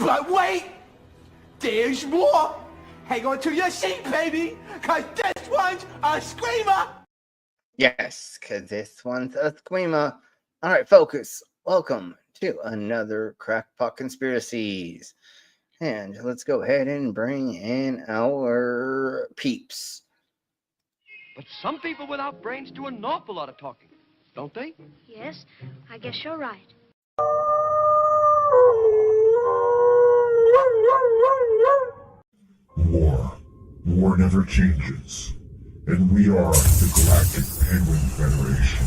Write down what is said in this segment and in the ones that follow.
But wait, there's more. Hang on to your seat, baby, because this one's a screamer. Yes, because this one's a screamer. All right, focus. Welcome to another Crackpot Conspiracies. And let's go ahead and bring in our peeps. But some people without brains do an awful lot of talking, don't they? Yes, I guess you're right. War never changes. And we are the Galactic Penguin Federation,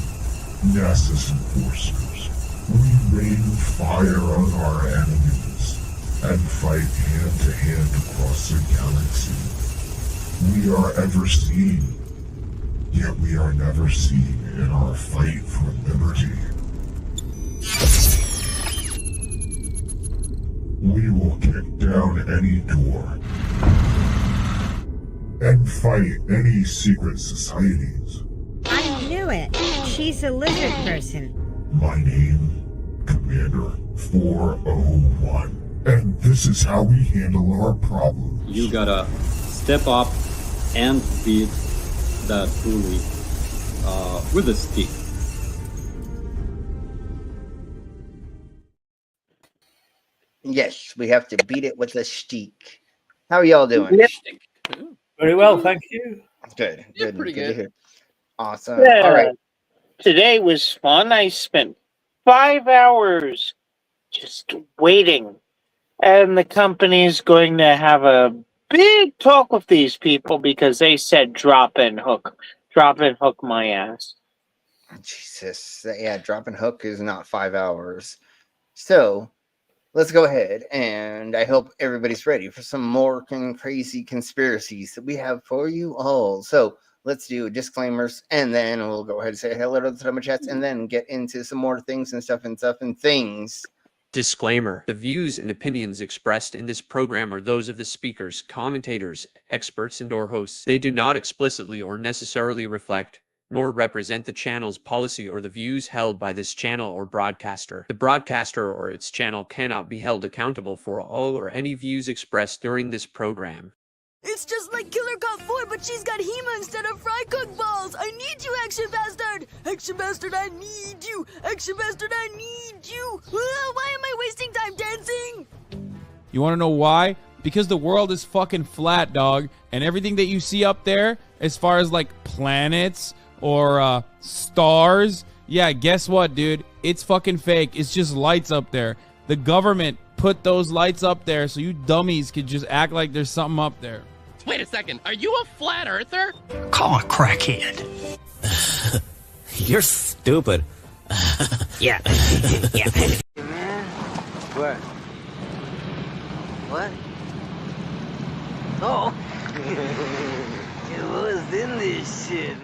NASA's enforcers. We rain fire on our enemies and fight hand to hand across the galaxy. We are ever seen, yet we are never seen in our fight for liberty. We will kick down any door and fight any secret societies. I knew it. She's a lizard person. My name, Commander 401. And this is how we handle our problems. You gotta step up and beat that bully with a stick. Yes, we have to beat it with a stick. How are y'all doing? Yep. Very well, thank you. Good. Yeah, Good. pretty Good to good. hear. Awesome. Yeah. All right. Today was fun. I spent 5 hours just waiting. And the company's going to have a big talk with these people because they said drop and hook my ass. Jesus. Yeah, drop and hook is not 5 hours. So let's go ahead, and I hope everybody's ready for some more crazy conspiracies that we have for you all. So let's do disclaimers, and then we'll go ahead and say hello to the summer chats, and then get into some more things and stuff and things. Disclaimer: the views and opinions expressed in this program are those of the speakers, commentators, experts, and/or hosts. They do not explicitly or necessarily reflect nor represent the channel's policy or the views held by this channel or broadcaster. The broadcaster or its channel cannot be held accountable for all or any views expressed during this program. It's just like Killer Cop 4, but she's got Hema instead of fry cook balls. I need you, Action Bastard! Action Bastard, I need you! Action Bastard, I need you! Why am I wasting time dancing? You want to know why? Because the world is fucking flat, dog. And everything that you see up there, as far as like planets or stars, yeah, guess what, dude? It's fucking fake. It's just lights up there. The government put those lights up there so you dummies could just act like there's something up there. Wait a second, are you a flat earther? Call a crackhead. You're stupid. Yeah. Yeah. What? What? Oh! What was in this shit?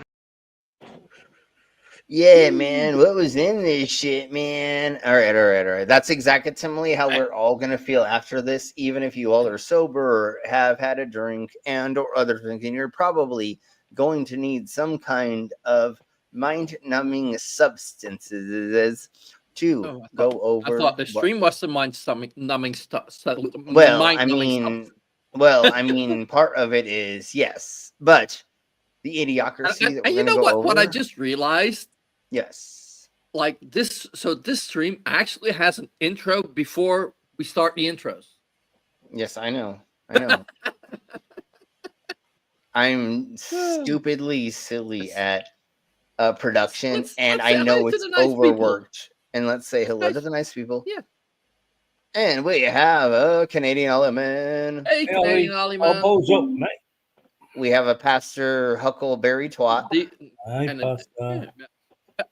Yeah, man. What was in this shit, man? All right. That's exactly how we're all going to feel after this, even if you all are sober or have had a drink and or other things, and you're probably going to need some kind of mind-numbing substances to go over. I thought the stream was the mind-numbing stuff. Well, I mean, part of it is, yes, but the idiocracy that we're you know go what I over- just realized? Yes. Like this, so this stream actually has an intro before we start the intros. Yes, I know. I'm stupidly silly at production, and I know it's overworked. And let's say hello to the nice people. Yeah. And we have a Canadian Ollie-man. Hey, Canadian Ollie-man. Up, mate. We have a Pastor Huckleberry Twat.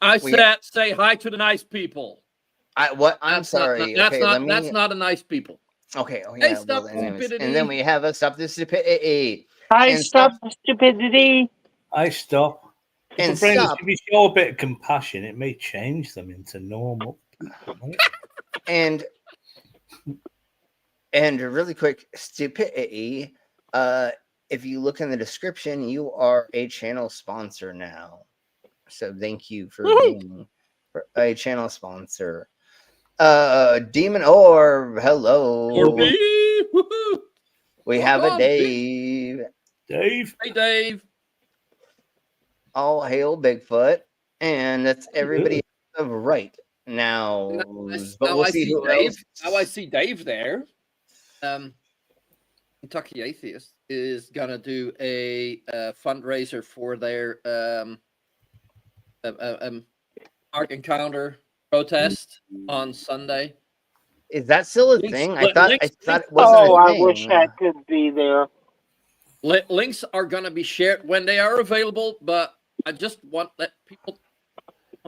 I said, say hi to the nice people. I'm sorry. That's not a nice people. Okay. Oh, Hey, yeah. stop stupidity. And then we have a Stop the Stupidity. Stop stupidity. I stop. And if you show a bit of compassion, it may change them into normal people. And really quick, stupidity. If you look in the description, you are a channel sponsor now. So thank you for being a channel sponsor. Demon Orb, hello. Orby! Woohoo! We have a Welcome, Dave. Dave. Hey, Dave. All hail Bigfoot. And that's everybody right now. But Now we'll I see see who Dave. else. Now I see Dave there. Kentucky Atheist is gonna do a fundraiser for their Ark Encounter protest on Sunday. Is that still a Links- thing? li- I thought links- it wasn't Oh, a I thing. wish I could be there. Links are gonna be shared when they are available, but I just want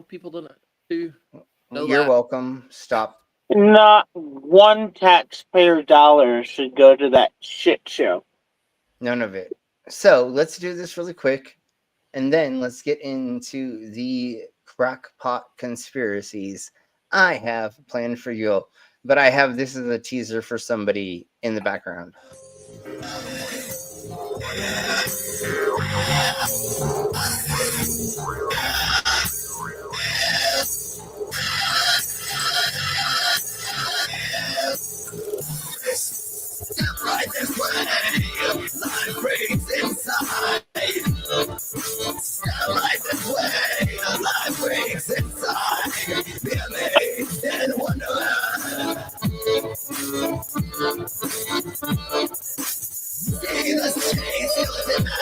people to know You're that. welcome. Stop. Not one taxpayer dollar should go to that shit show. None of it. So let's do this really quick, and then let's get into the Crackpot Conspiracies I have planned for you. But I have this as a teaser for somebody in the background. Right this way, life breaks inside. Step right this way, life breaks inside. Be amazed and wonderland. See the change, feel it in man.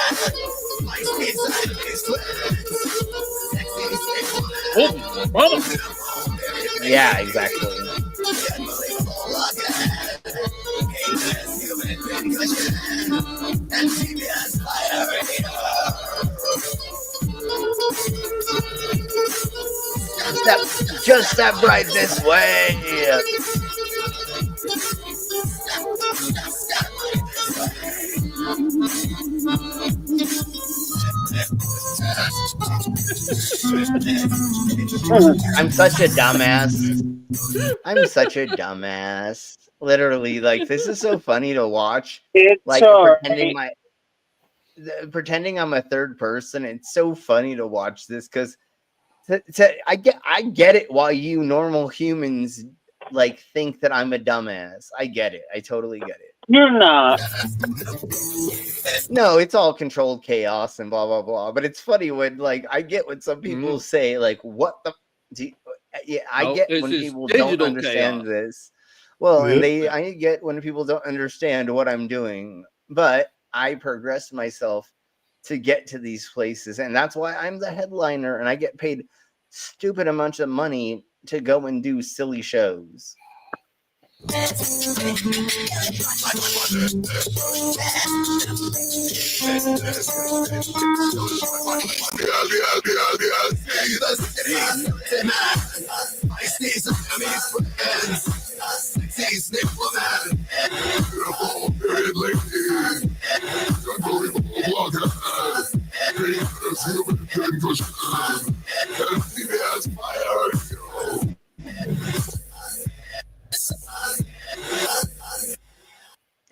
My speed's like a big twin. Sexy, sick woman. Yeah, exactly. Just step right this way. I'm such a dumbass. I'm such a dumbass. Literally, like, this is so funny to watch. It's like pretending I'm a third person. It's so funny to watch this because I get it why you normal humans like think that I'm a dumbass. I get it. I totally get it. You're not. No, it's all controlled chaos and blah blah blah. But it's funny when like I get when some people say like, "What the?" Yeah, I No, get this when is people don't digital understand chaos. this. Well, Yep. and I get when people don't understand what I'm doing. But I progress myself to get to these places, and that's why I'm the headliner, and I get paid stupid amounts of money to go and do silly shows.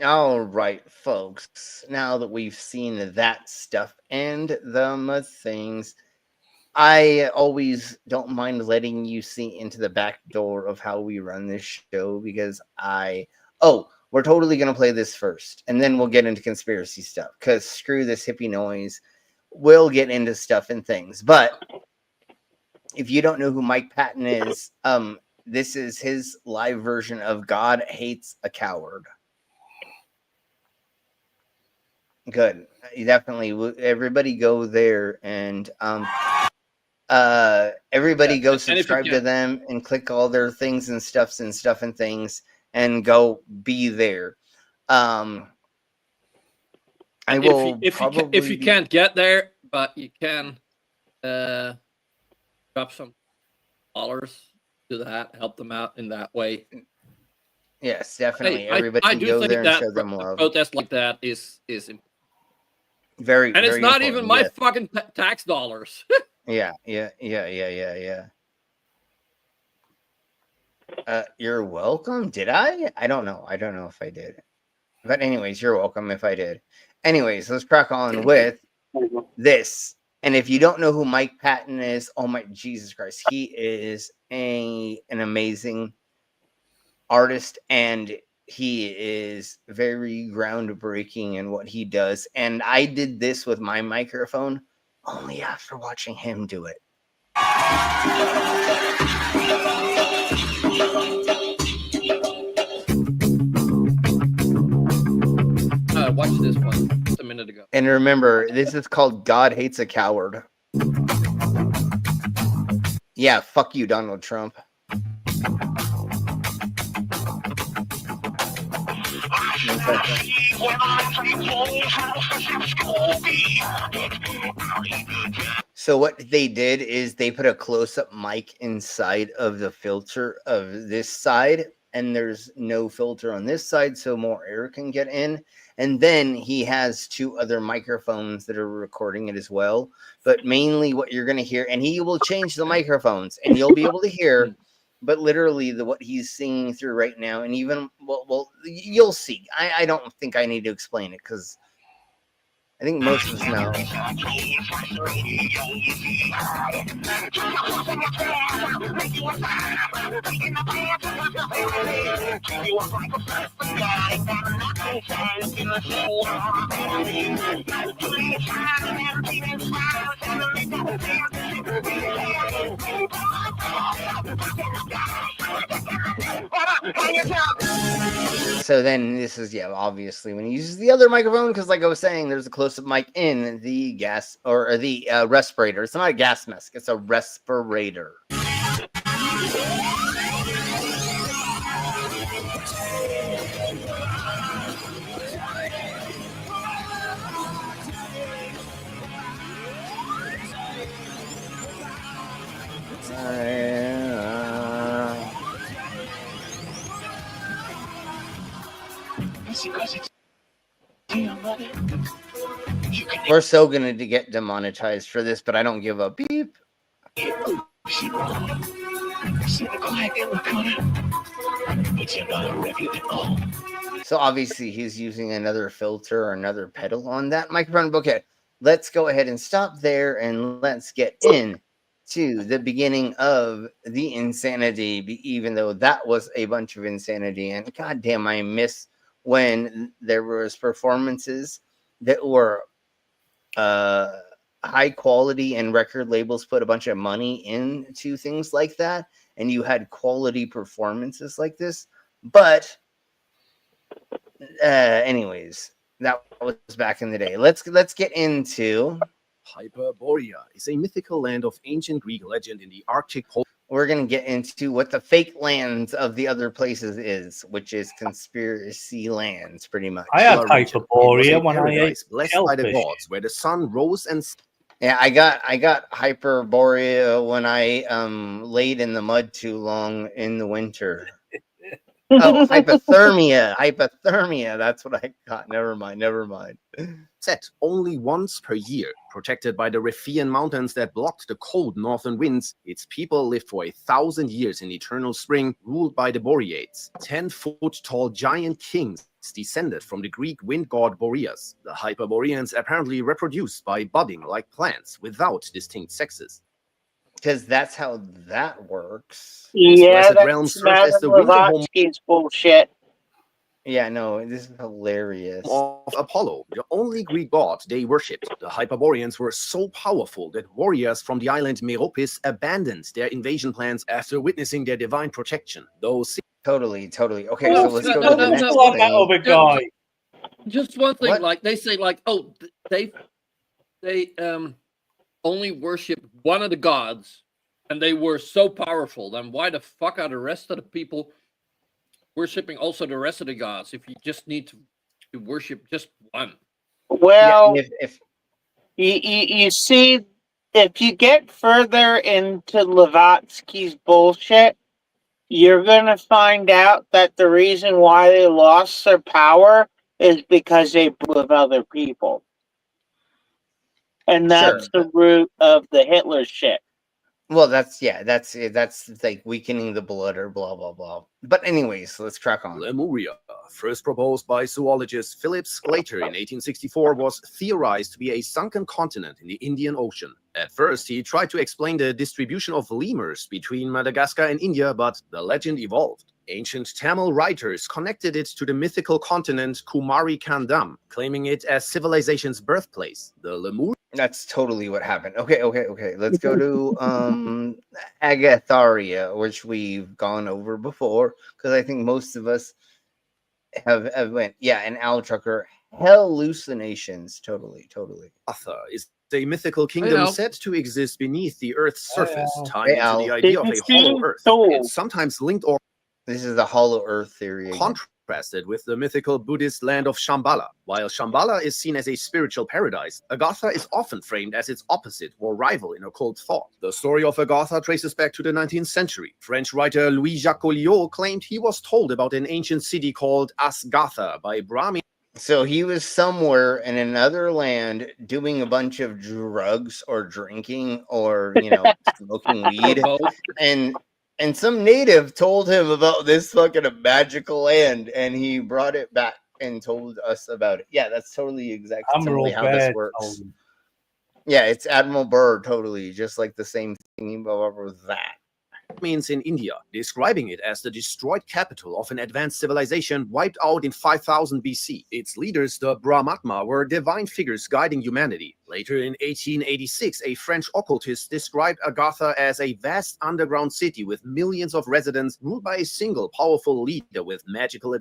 All right, folks. Now that we've seen that stuff and the things, I always don't mind letting you see into the back door of how we run this show because we're totally going to play this first and then we'll get into conspiracy stuff because screw this hippie noise. We'll get into stuff and things. But if you don't know who Mike Patton is, this is his live version of God Hates a Coward. Good. You definitely. Everybody go there and everybody go subscribe to them and click all their things and stuff and things and go be there. I will if you can't get there, but you can drop some dollars to that, help them out in that way. Yes, definitely. Hey, Everybody I do go think there and that show them love. a protest like that is Very, and it's very not important, even my yes. fucking tax dollars. Yeah. You're welcome. Did I? I don't know. I don't know if I did. But anyways, you're welcome if I did. Anyways, let's crack on with this. And if you don't know who Mike Patton is, oh my Jesus Christ, he is an amazing artist, and he is very groundbreaking in what he does. And I did this with my microphone only after watching him do it. Watch this one just a minute ago. And remember, this is called God Hates a Coward. Yeah, fuck you, Donald Trump. So what they did is they put a close-up mic inside of the filter of this side, and there's no filter on this side, so more air can get in. And then he has two other microphones that are recording it as well. But mainly what you're going to hear, and he will change the microphones, and you'll be able to hear, but literally what he's singing through right now, and even, well you'll see. I don't think I need to explain it, because I think most of us know. So then this is, yeah, obviously when he uses the other microphone, because like I was saying, there's a close-up mic in the gas or the respirator. It's not a gas mask, it's a respirator. We're so gonna get demonetized for this, but I don't give a beep. So obviously he's using another filter or another pedal on that microphone. Okay, let's go ahead and stop there and let's get in to the beginning of the insanity, even though that was a bunch of insanity. And goddamn, I miss when there was performances that were high quality and record labels put a bunch of money into things like that, and you had quality performances like this. But anyways, that was back in the day. Let's get into Hyperborea is a mythical land of ancient Greek legend in the Arctic pole. We're going to get into what the fake lands of the other places is, which is conspiracy lands, pretty much. I had Hyperborea when I ate blessed by the gods, where the sun rose and... Yeah, I got Hyperborea when I laid in the mud too long in the winter. Oh, hypothermia. That's what I got. Never mind. Set only once per year, protected by the Riphean mountains that blocked the cold northern winds. Its people lived for 1,000 years in eternal spring, ruled by the Boreads, 10-foot-tall giant kings descended from the Greek wind god Boreas. The Hyperboreans apparently reproduced by budding like plants without distinct sexes. Because that's how that works. Yeah, that's Blavatsky's bullshit. Yeah, no, this is hilarious. Of Apollo, the only Greek god they worshipped, the Hyperboreans were so powerful that warriors from the island Meropis abandoned their invasion plans after witnessing their divine protection. Totally. Okay, so let's go to the next thing. Just one thing, What? like they say, like, oh, they only worship one of the gods, and they were so powerful. Then why the fuck are the rest of the people worshipping also the rest of the gods if you just need to worship just one? Well, Yeah, you see, if you get further into Blavatsky's bullshit, you're going to find out that the reason why they lost their power is because they blew with other people. And that's the root of the Hitler shit. Well, that's like weakening the blood or blah blah blah. But anyways, let's crack on. Lemuria, first proposed by zoologist Philip Sclater in 1864, was theorized to be a sunken continent in the Indian Ocean. At first, he tried to explain the distribution of lemurs between Madagascar and India, but the legend evolved. Ancient Tamil writers connected it to the mythical continent Kumari Kandam, claiming it as civilization's birthplace. The Lemur. That's totally what happened. Okay. Let's go to Agatharia, which we've gone over before, because I think most of us have went. Yeah, and Owl Trucker hallucinations. Totally. Agatha is a mythical kingdom said to exist beneath the Earth's surface, tying into the idea of a hollow Earth. It's sometimes linked or this is the hollow Earth theory. Contrasted with the mythical Buddhist land of Shambhala. While Shambhala is seen as a spiritual paradise, Agatha is often framed as its opposite or rival in occult thought. The story of Agatha traces back to the 19th century. French writer Louis-Jacques Colliot claimed he was told about an ancient city called Asgatha by Brahmin. So he was somewhere in another land doing a bunch of drugs or drinking or, smoking weed. And some native told him about this fucking magical land, and he brought it back and told us about it. Yeah, that's totally exactly how this works. Yeah, it's Admiral Byrd, totally, just like the same thing with that. Means in India, describing it as the destroyed capital of an advanced civilization wiped out in 5000 BC. Its leaders, the Brahmatma, were divine figures guiding humanity. Later in 1886, a French occultist described Agatha as a vast underground city with millions of residents ruled by a single powerful leader with magical...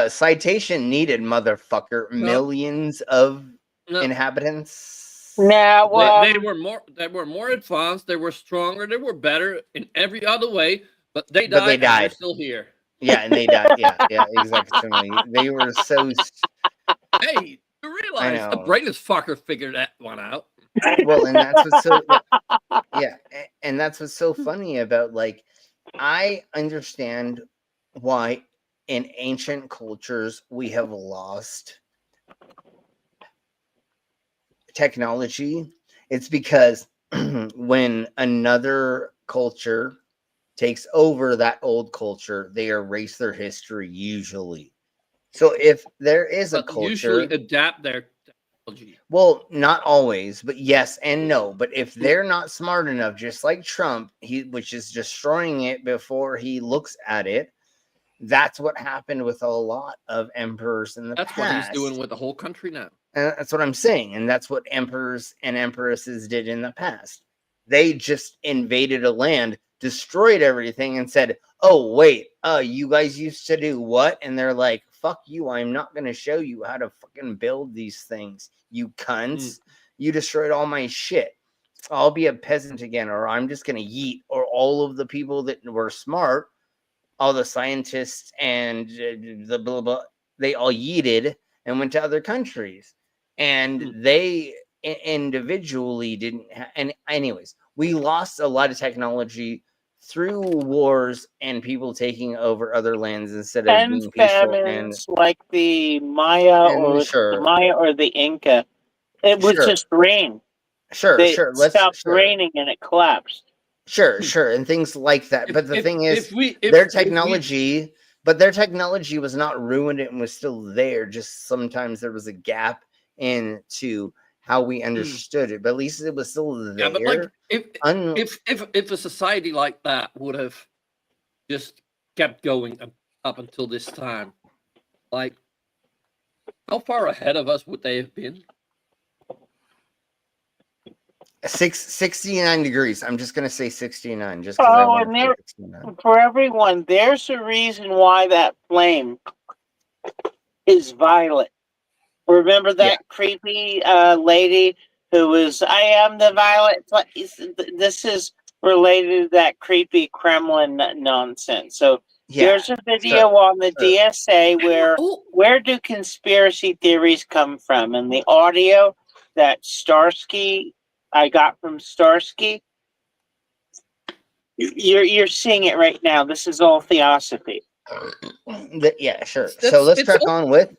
Citation needed, motherfucker. No. Millions of inhabitants. Now, they were more advanced, they were stronger, they were better in every other way, but they died. And they're still here. Yeah, and they died. Yeah, exactly. They were so. Hey, you realize the brainless fucker figured that one out. Well, and that's what's so. Yeah, and that's what's so funny about I understand why in ancient cultures we have lost technology. It's because when another culture takes over that old culture, they erase their history usually. So if there is a culture, usually adapt their technology. Well, not always, but yes and no. But if they're not smart enough, just like Trump, which is destroying it before he looks at it. That's what happened with a lot of emperors in the past. That's what he's doing with the whole country now. And that's what I'm saying. And that's what emperors and empresses did in the past. They just invaded a land, destroyed everything, and said, oh, wait, you guys used to do what? And they're like, fuck you, I'm not going to show you how to fucking build these things, you cunts. You destroyed all my shit. I'll be a peasant again, or I'm just going to yeet. Or all of the people that were smart, all the scientists and the blah, blah, they all yeeted and went to other countries. And they individually didn't and anyways, we lost a lot of technology through wars and people taking over other lands instead of being peaceful. And like the Maya or the Inca, it was just rain. They stopped raining and it collapsed. Sure, and things like that. But the thing is, their technology was not ruined and was still there. Just sometimes there was a gap into how we understood it. But at least it was still there. Yeah, but if a society like that would have just kept going up until this time, how far ahead of us would they have been? 69 degrees. I'm just gonna say 69. Just because for everyone, there's a reason why that flame is violet. Remember that creepy lady who was, I am the violet. This is related to that creepy Kremlin nonsense. So there's a video on the DSA where do conspiracy theories come from? And the audio that Starsky I got from Starsky, you're seeing it right now. This is all theosophy. Yeah, sure. So let's crack on with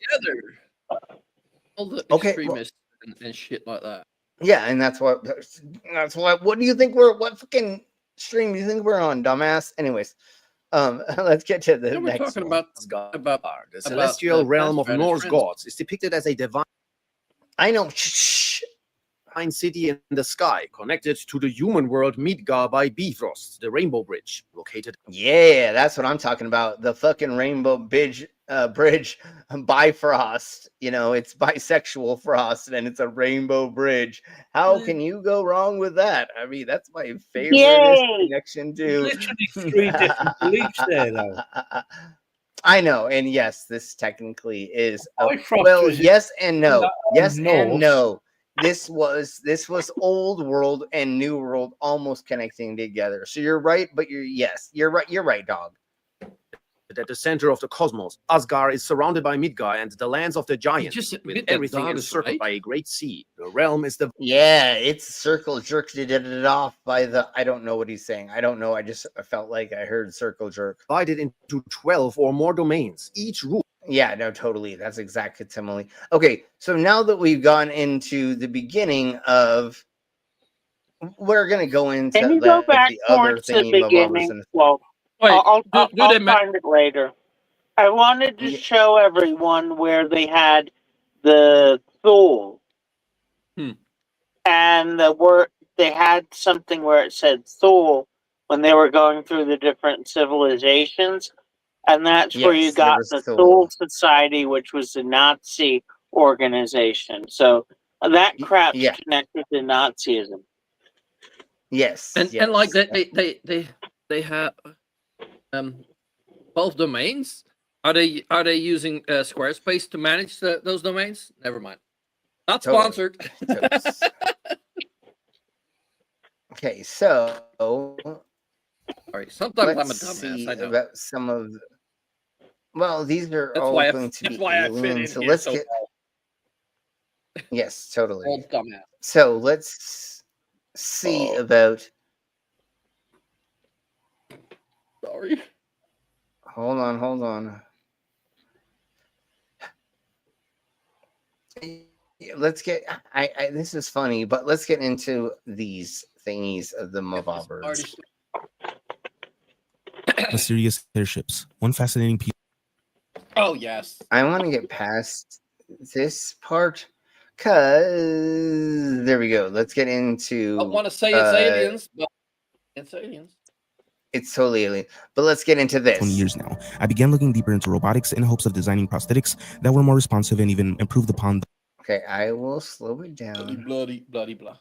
all the extremists and shit like that. Yeah, and that's why. What do you think what fucking stream do you think we're on, dumbass? Anyways, let's get to the next talking one. about the celestial realm of Norse gods is depicted as a divine. I know. Shh. city in the sky, connected to the human world Midgar by Bifrost, the Rainbow Bridge, located. Yeah, that's what I'm talking about. The fucking Rainbow Bridge Bifrost. You know, it's bisexual frost and it's a rainbow bridge. How can you go wrong with that? I mean, that's my favorite Yay! connection to Literally 3 different beliefs there, though. I know, and yes, this technically is Bifrost well, was yes and no. Yes and Norse. no. This was old world and new world almost connecting together. So you're right, but you're right, dog. At the center of the cosmos, Asgard is surrounded by Midgar and the lands of the giants, just with admit that everything dog is encircled right? by a great sea. The realm is the Yeah, it's circle jerked it off by the I don't know what he's saying. I don't know. I felt like I heard circle jerk. divided into 12 or more domains, each ruled. Yeah, no, totally. That's exact simile. Okay, so now that we've gone into the beginning of, we're gonna go into Can you go back the other towards the thingy beginning? and Well, Wait, I'll they find it later. I wanted to show everyone where they had the Thule. And they had something where it said Thule when they were going through the different civilizations. And that's where you Yes, there got was the Thule. Thule Society, which was the Nazi organization. So that crap's yeah. connected to Nazism. Yes, and like they have 12 domains. Are they using Squarespace to manage those domains? Never mind. Not Totally. sponsored. Okay, so sorry. Sometimes I'm a let's dumbass. see I know. about some of. Well, these are That's all why going to that's be why I fit alien. in So here let's so get. well. Yes, totally. Old dumbass. So let's see about. Sorry. Hold on. Let's get. I this is funny, but let's get into these thingies of the Mavabers. Mysterious airships. One fascinating piece. Oh yes. I want to get past this part because there we go. Let's get into. I want to say it's aliens, but it's aliens. It's totally alien. But let's get into this. 20 years now, I began looking deeper into robotics in hopes of designing prosthetics that were more responsive and even improved upon Okay, I will slow it down. Bloody blah.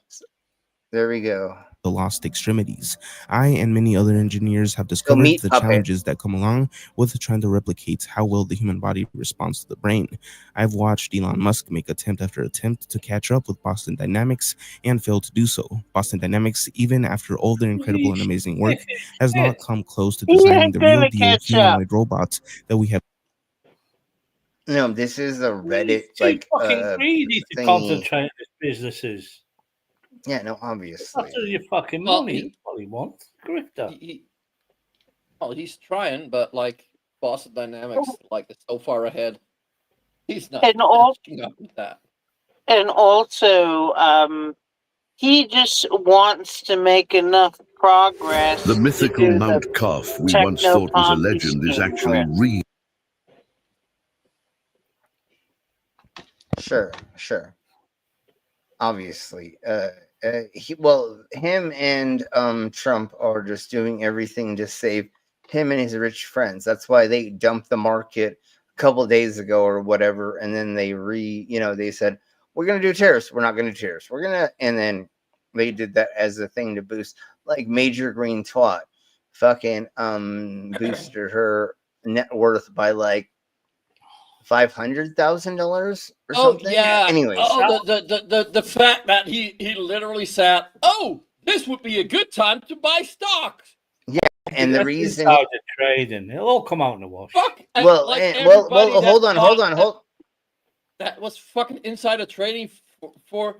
There we go. the lost extremities. I and many other engineers have discovered meat the puppet. challenges that come along with trying to replicate how well the human body responds to the brain. I've watched Elon Musk make attempt after attempt to catch up with Boston Dynamics and failed to do so. Boston Dynamics, even after all their incredible and amazing work, has not come close to designing the real deal humanoid robots that we have. No, this is a Reddit He's too like fucking greedy to thingy. concentrate on his businesses. Yeah, no, obviously. After your fucking Well, money, that's what he wants. Grifter. He's trying, but like Boston Dynamics, like is so far ahead. He's not And all- catching up with that. And also, he just wants to make enough progress. The to mythical do Mount the Cuff we once thought was a Techno-Ponzi legend is scheme actually with. real. Sure. Obviously. Him and Trump are just doing everything to save him and his rich friends. That's why they dumped the market a couple of days ago or whatever, and then they said, we're gonna do tariffs. We're not gonna do tariffs. And then they did that as a thing to boost, like Major Green Twat fucking boosted her net worth by like $500,000 or something. Yeah. Anyways. The fact that he literally said, "Oh, this would be a good time to buy stocks." Yeah, and the reason Insider trading, it'll all come out in the wash. Fuck. Well, hold on. That was fucking insider trading for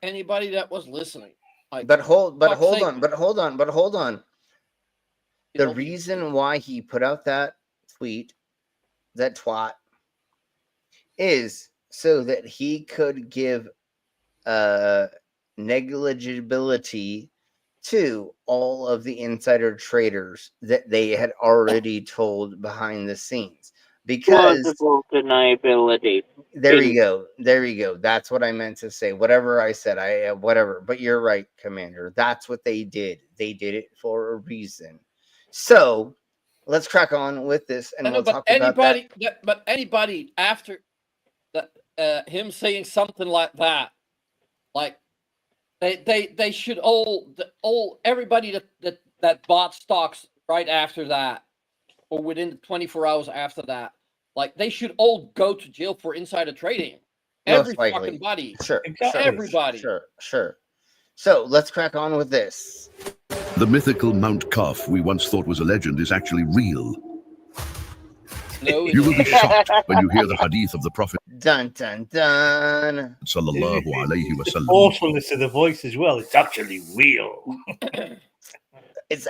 anybody that was listening. Like, But hold fuck's sake. on. The reason why he put out that tweet, that twat, is so that he could give negligibility to all of the insider traders that they had already told behind the scenes. because plausible deniability. there you go. There you go. That's what I meant to say. Whatever I said, whatever. But you're right, Commander. That's what they did. They did it for a reason. So let's crack on with this, and we'll talk about that. But anybody after that, him saying something like that, like they should all everybody that bought stocks right after that, or within 24 hours after that, like they should all go to jail for insider trading. Every fucking body. Sure. Everybody. Sure. So let's crack on with this. The mythical Mount Kaf we once thought was a legend is actually real. No, you will be shocked when you hear the hadith of the Prophet. Dun dun dun. Sallallahu alayhi wa sallam. Awfulness of the voice as well. It's actually real. It's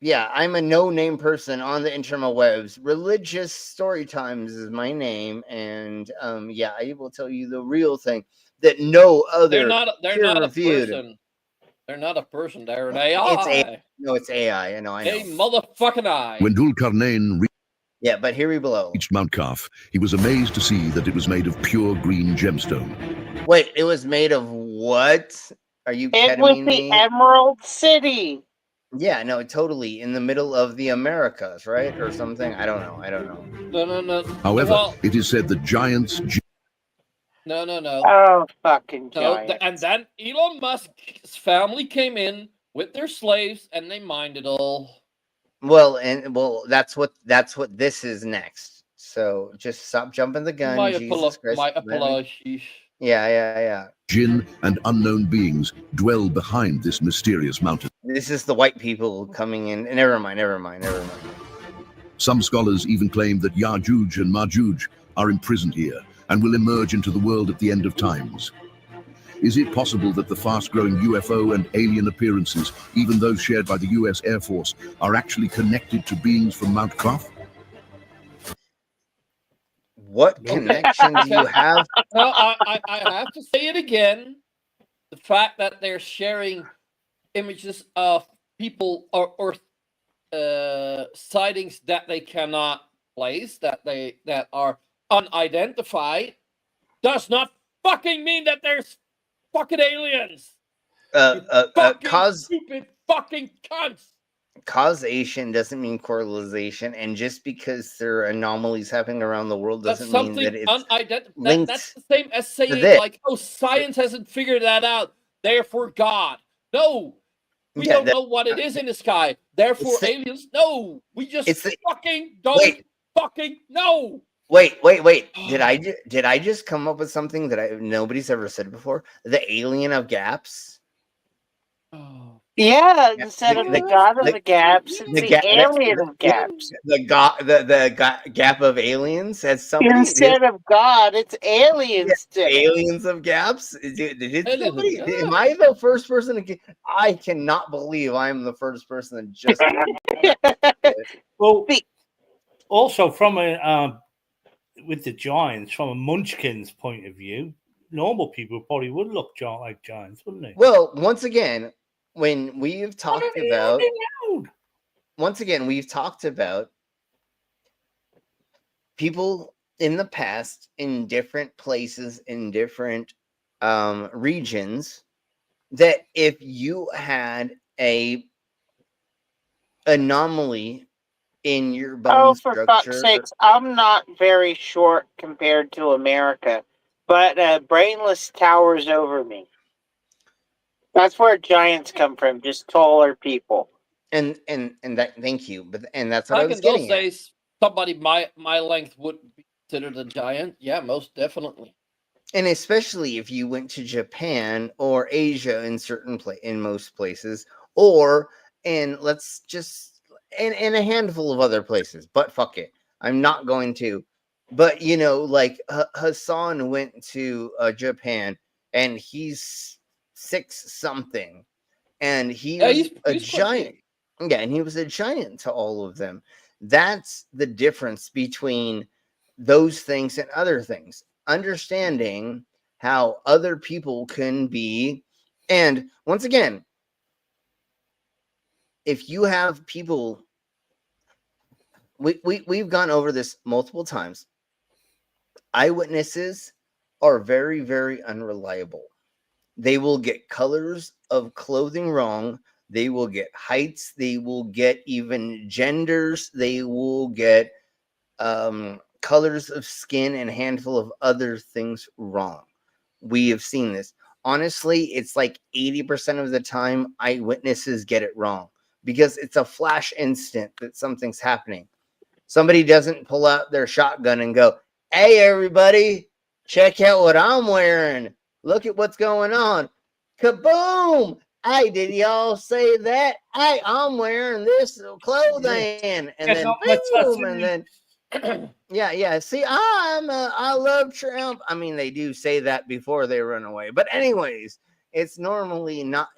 yeah. I'm a no-name person on the interwebs. Religious Story Times is my name, and yeah, I will tell you the real thing that no other They're not a reviewed. person. They're not a person. They're an AI. It's AI. I know. A motherfucking AI. When Dhul Qarnayn yeah, but here we below reached Mount Kaf, he was amazed to see that it was made of pure green gemstone. Wait, it was made of what? Are you kidding It was me? the Emerald City. Yeah, no, totally in the middle of the Americas, right, or something. I don't know. No. However, it is said that giants. No. Oh, fucking giants. And then Elon Musk's family came in with their slaves, and they mined it all. Well, that's what this is next. So just stop jumping the gun. My Christ. apologies. Yeah. Jinn and unknown beings dwell behind this mysterious mountain. This is the white people coming in. Never mind. Some scholars even claim that Ya'juj and Ma'juj are imprisoned here and will emerge into the world at the end of times. Is it possible that the fast-growing UFO and alien appearances, even those shared by the US Air Force, are actually connected to beings from Mount Kaf? What connection do you have? No, I have to say it again. The fact that they're sharing images of people or sightings that they cannot place, that are unidentified, does not fucking mean that there's fucking aliens. Stupid fucking cunts. Causation doesn't mean correlation, and just because there are anomalies happening around the world doesn't mean that it's unidentified. That's the same as saying like, "Oh, science hasn't figured that out, therefore God." No, we don't know what it is in the sky. Therefore, aliens. No, we just fucking don't fucking know. Wait. Did I just come up with something that nobody's ever said before? The alien of gaps. Oh. Yeah, instead of the god of the gaps, it's the alien of gaps. The gap of aliens has something. Instead of God, it's aliens. Aliens of gaps. Am I the first person to? I cannot believe I'm the first person that just. Well, also from with the giants, from a Munchkin's point of view, normal people probably would look like giants, wouldn't they? Well, once again, we've talked about people in the past in different places, in different regions, that if you had a anomaly in your bone structure. For fuck's sakes, I'm not very short compared to America, but brainless towers over me. That's where giants come from, just taller people. And that, thank you, and that's what I was getting at. Those days, somebody my length would be considered a giant. Yeah, most definitely. And especially if you went to Japan or Asia in most places, or in a handful of other places. But fuck it, I'm not going to. But like Hassan went to Japan, and he's 6 something, and he's a giant. Yeah, and he was a giant to all of them. That's the difference between those things and other things. Understanding how other people can be. And once again, if you have people we've gone over this multiple times. Eyewitnesses are very, very unreliable. They will get colors of clothing wrong. They will get heights. They will get even genders. They will get colors of skin and a handful of other things wrong. We have seen this. Honestly, it's like 80% of the time eyewitnesses get it wrong because it's a flash instant that something's happening. Somebody doesn't pull out their shotgun and go, "Hey, everybody, check out what I'm wearing. Look at what's going on." Kaboom! Hey, did y'all say that? Hey, I'm wearing this clothing, and then boom, and then yeah. See, I love Trump. I mean, they do say that before they run away, but anyways, it's normally not.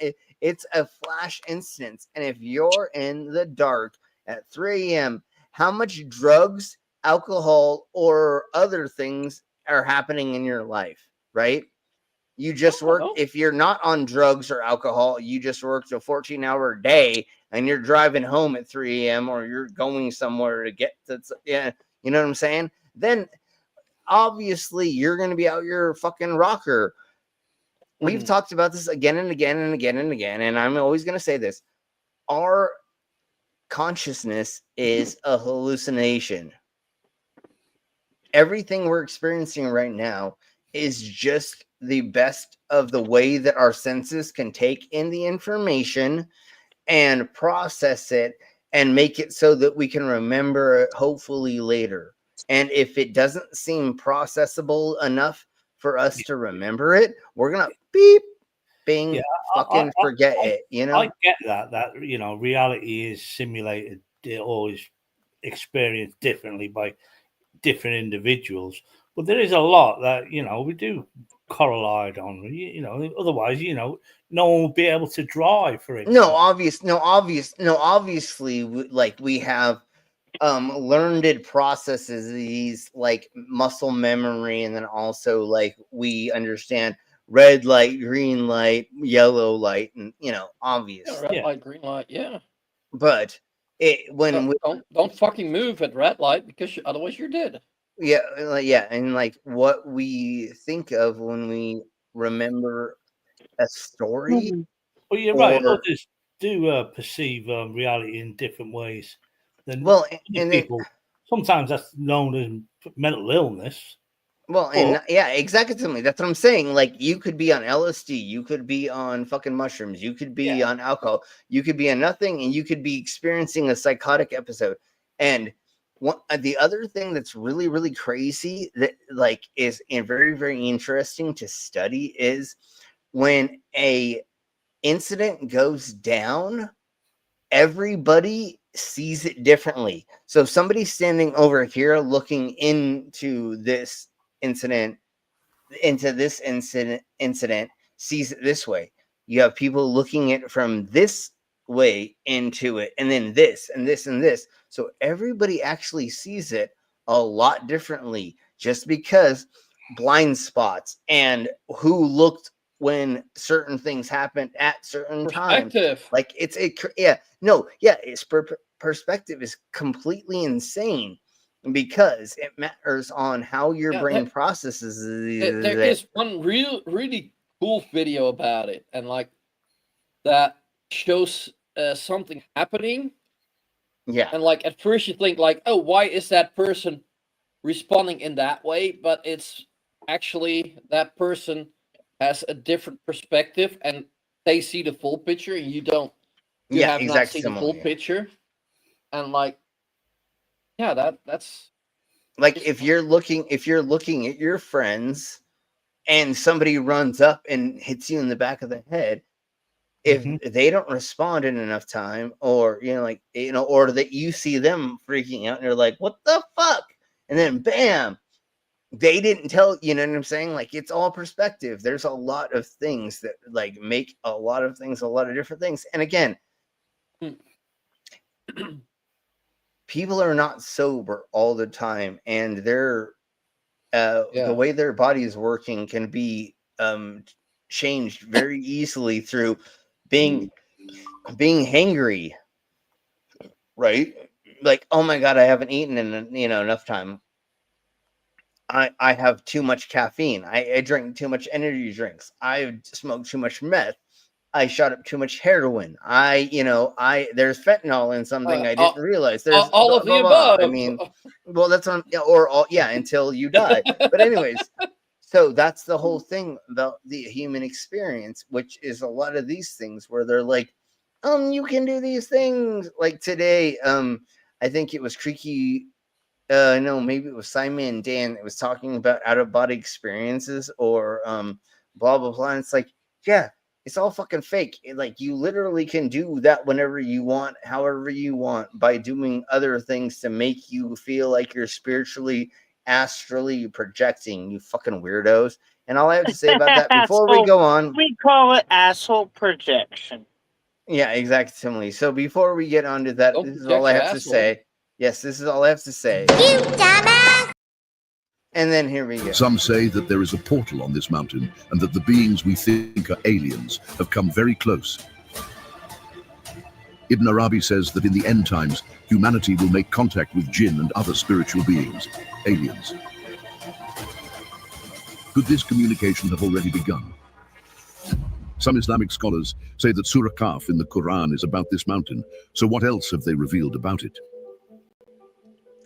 It's a flash instance, and if you're in the dark at 3 a.m., how much drugs, alcohol, or other things are happening in your life, right? You just work, if you're not on drugs or alcohol, you just worked a 14-hour day and you're driving home at 3 a.m. or you're going somewhere to get to, yeah, you know what I'm saying? Then obviously you're going to be out your fucking rocker. We've talked about this again and again and again and again, and I'm always going to say this. Our consciousness is a hallucination. Everything we're experiencing right now is just the best of the way that our senses can take in the information and process it and make it so that we can remember it hopefully later. And if it doesn't seem processable enough for us to remember it, we're gonna beep, bing, fucking forget it. You know, I get that reality is simulated, or is experienced differently by different individuals. But there is a lot that we do correlate on. Otherwise, no one would be able to drive. For example, obviously, we have learned processes, these like muscle memory, and then also like we understand red light, green light, yellow light, and obvious red light, green light, yeah. But don't fucking move at red light because otherwise you're dead. Yeah, and like what we think of when we remember a story. Well, you're right. Others do perceive reality in different ways than people. Sometimes that's known as mental illness. Well, and exactly. That's what I'm saying. Like, you could be on LSD, you could be on fucking mushrooms, you could be on alcohol, you could be on nothing, and you could be experiencing a psychotic episode. And the other thing that's really, really crazy that like is very, very interesting to study is when a incident goes down, everybody sees it differently. So if somebody's standing over here looking into this incident, sees it this way. You have people looking at it from this way into it, and then this and this and this. So everybody actually sees it a lot differently, just because blind spots and who looked when certain things happened at certain times. Like it's perspective is completely insane because it matters on how your brain processes it. There is one really cool video about it, and like that shows something happening. Yeah, and like at first you think like, oh, why is that person responding in that way? But it's actually that person has a different perspective, and they see the full picture, and you don't. You have not seen the full picture, and like, that's like if you're looking at your friends, and somebody runs up and hits you in the back of the head. If they don't respond in enough time, or or that you see them freaking out, and you're like, "What the fuck?" And then bam, they didn't tell. You know what I'm saying? Like, it's all perspective. There's a lot of things that like make a lot of things, a lot of different things. And again, people are not sober all the time, and they're the way their body is working can be changed very easily through being hangry, right? like, oh my god, I haven't eaten in enough time. I have too much caffeine. I drink too much energy drinks. I smoke too much meth. I shot up too much heroin. There's fentanyl in something I didn't realize. There's all of the above. I mean, well, that's on, or all, yeah, until you die. But anyways, so that's the whole thing about the human experience, which is a lot of these things where they're like, you can do these things. Like today, I think it was Creaky. No, maybe it was Simon and Dan that was talking about out of body experiences or blah blah blah. And it's like, yeah, it's all fucking fake. Like you literally can do that whenever you want, however you want, by doing other things to make you feel like you're spiritually, astrally projecting. You fucking weirdos. And all I have to say about that before we go on, we call it asshole projection. Yeah, exactly. So before we get on to that, this is all I have to say. Yes, this is all I have to say. You dumbass! And then here we go. Some say that there is a portal on this mountain and that the beings we think are aliens have come very close. Ibn Arabi says that in the end times, humanity will make contact with jinn and other spiritual beings, aliens. Could this communication have already begun? Some Islamic scholars say that Surah Kaf in the Quran is about this mountain, so what else have they revealed about it?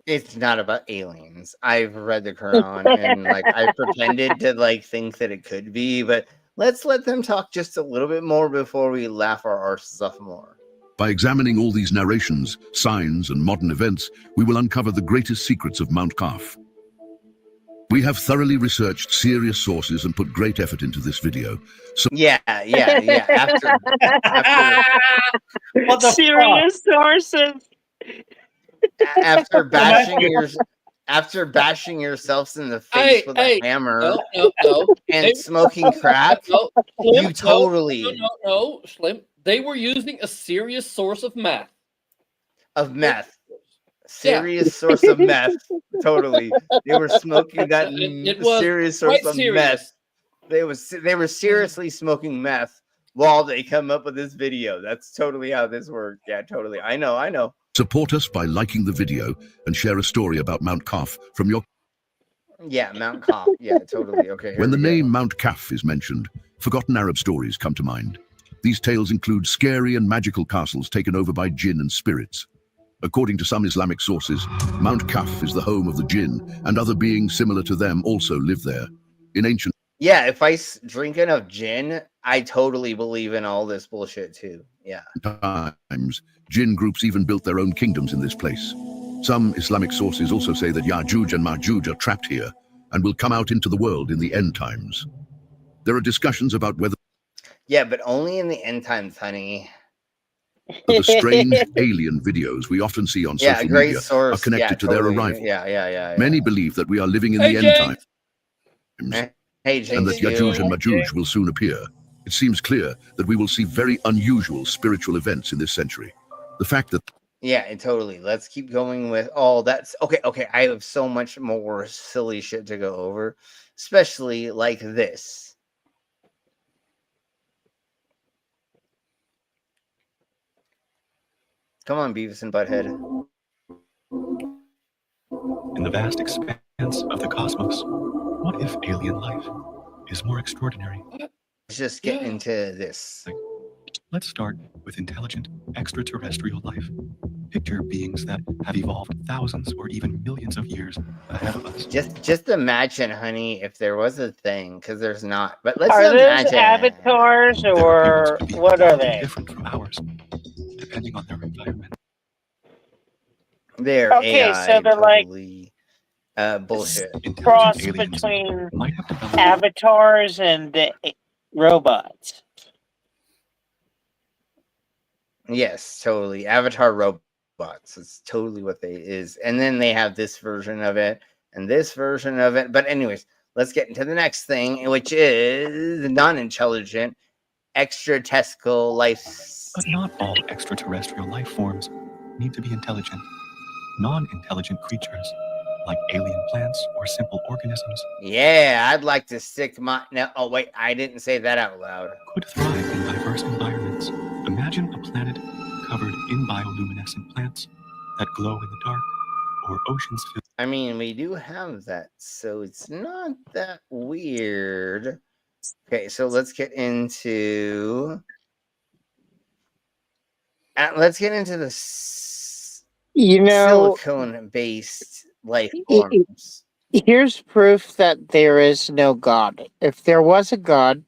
It's not about aliens. I've read the Quran and I pretended to think that it could be, but let's let them talk just a little bit more before we laugh our arses off more. By examining all these narrations, signs, and modern events, we will uncover the greatest secrets of Mount Kaf. We have thoroughly researched serious sources and put great effort into this video. So yeah. After what the serious sources? After bashing yourselves in the face with a hammer and smoking crack, you totally no, Slim. They were using a serious source of meth. Serious source of meth. Totally. They were smoking that serious source of meth. They were seriously smoking meth while they come up with this video. That's totally how this worked. Yeah, totally. I know. Support us by liking the video and share a story about Mount Kaf from your... Yeah, Mount Kaf. Yeah, totally. Okay. When the name Mount Kaf is mentioned, forgotten Arab stories come to mind. These tales include scary and magical castles taken over by jinn and spirits. According to some Islamic sources, Mount Kaf is the home of the jinn, and other beings similar to them also live there. In ancient... Yeah, if I drink enough gin, I totally believe in all this bullshit too. Yeah. Times, jinn groups even built their own kingdoms in this place. Some Islamic sources also say that Ya'juj and Ma'juj are trapped here and will come out into the world in the end times. There are discussions about whether... Yeah, but only in the end times, honey. The strange alien videos we often see on social media are connected to their arrival. Yeah. Many believe that we are living in the end times and that Ya'juj and Ma'juj will soon appear. It seems clear that we will see very unusual spiritual events in this century. The fact that... Yeah, totally. Let's keep going with all that's... Okay. I have so much more silly shit to go over, especially like this. Come on, Beavis and Butthead. In the vast expanse of the cosmos, what if alien life is more extraordinary? Let's just get into this. Let's start with intelligent extraterrestrial life. Picture beings that have evolved thousands or even millions of years ahead of us. Just imagine, honey, if there was a thing, because there's not. But let's imagine. Are those avatars or what are they? Different from ours, depending on their environment. They're okay, AI, so they're totally, bullshit. Cross between avatars and robots. Yes, totally. Avatar robots. It's totally what they is. And then they have this version of it and this version of it. But anyways, let's get into the next thing, which is non-intelligent extraterrestrial life. But not all extraterrestrial life forms need to be intelligent. Non-intelligent creatures, like alien plants or simple organisms, Yeah, I'd like to stick my... No, oh, wait, I didn't say that out loud. could thrive in diverse environments. Imagine a planet covered in bioluminescent plants, that glow in the dark, or oceans filled. I mean, we do have that, so it's not that weird. Okay, so let's get into the silicone-based life forms. Here's proof that there is no God. If there was a God,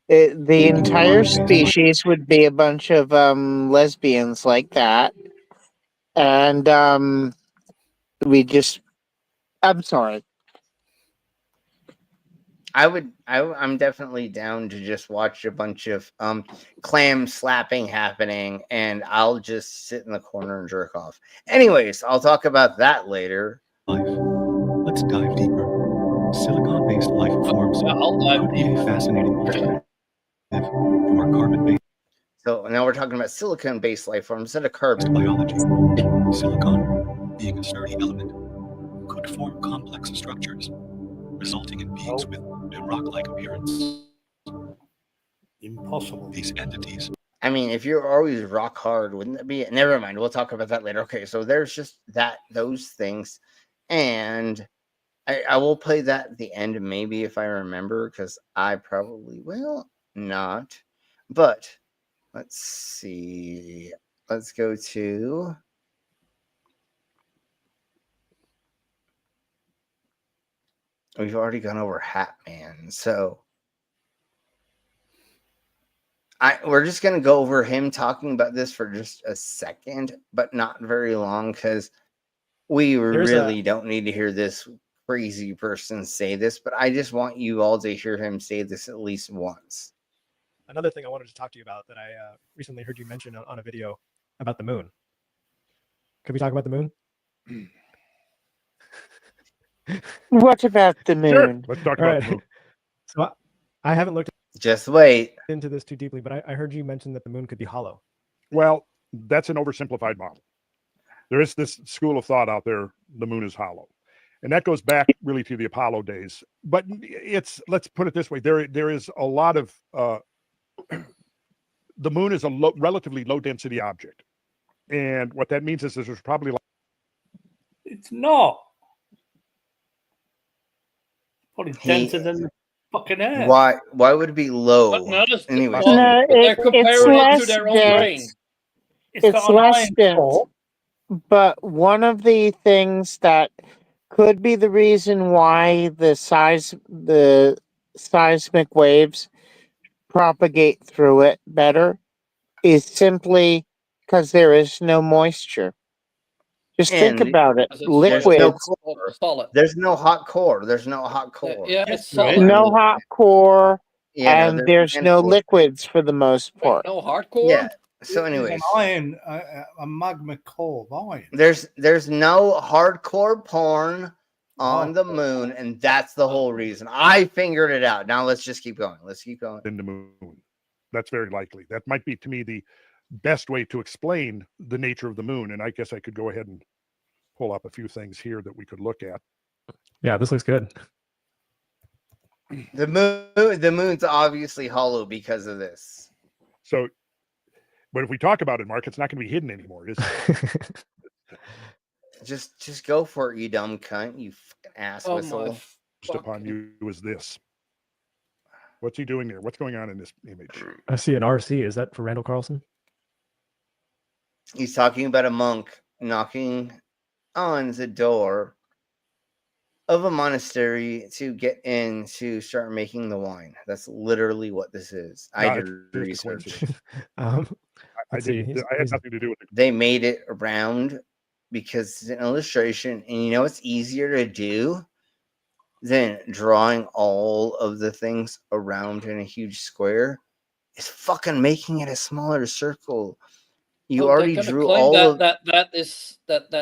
the entire species would be a bunch of lesbians like that, and I'm sorry. I'm definitely down to just watch a bunch of clam slapping happening, and I'll just sit in the corner and jerk off. Anyways, I'll talk about that later. Let's dive deeper. Silicon-based life forms could be a fascinating alternative to our carbon-based. So now we're talking about silicon-based life forms instead of carbon. Biology. Silicon, being a sturdy element, could form complex structures, resulting in beings with a rock-like appearance. Impossible. These entities. I mean, if you're always rock hard, wouldn't that be it? Never mind. We'll talk about that later. Okay, so there's just those things. And I will play that at the end, maybe, if I remember, because I probably will not. But let's see. Let's go to... We've already gone over Hat Man, so... we're just going to go over him talking about this for just a second, but not very long, because we really don't need to hear this crazy person say this, but I just want you all to hear him say this at least once. Another thing I wanted to talk to you about that I recently heard you mention on a video about the moon. Could we talk about the moon? What about the moon? Sure. Let's talk about the moon. So I haven't looked Just wait into this too deeply, but I heard you mention that the moon could be hollow. Well, that's an oversimplified model. There is this school of thought out there, the moon is hollow. And that goes back really to the Apollo days. But let's put it this way, there is a lot of, the moon is a relatively low density object. And what that means is there's probably... It's not. Probably denser than the fucking Earth. Why would it be low? But notice, Anyway, they're comparing it to their own brain. It's less dense. But one of the things that could be the reason why the seismic waves propagate through it better is simply because there is no moisture. Just think about it. Liquids. There's no hot core. There's no hot core. Yeah, it's solid. No hot core, Yeah, and there's no liquids for the most part. No hardcore? Yeah. So anyways, an iron, a magma core of iron. There's no hardcore porn on the moon, and that's the whole reason. I figured it out. Now let's just keep going. Let's keep going. In the moon. That's very likely. That might be, to me, the best way to explain the nature of the moon. And I guess I could go ahead and pull up a few things here that we could look at. Yeah, this looks good. The moon's obviously hollow because of this. So, but if we talk about it, Mark, it's not going to be hidden anymore, is it? Just go for it, you dumb cunt, you fucking ass whistle. Just upon you is this. What's he doing there? What's going on in this image? I see an RC. Is that for Randall Carlson? He's talking about a monk knocking on the door of a monastery to get in to start making the wine. That's literally what this is. I did research. I had nothing to do with it. They made it around because it's an illustration, and you know what's easier to do than drawing all of the things around in a huge square? Is fucking making it a smaller circle. You already drew all of that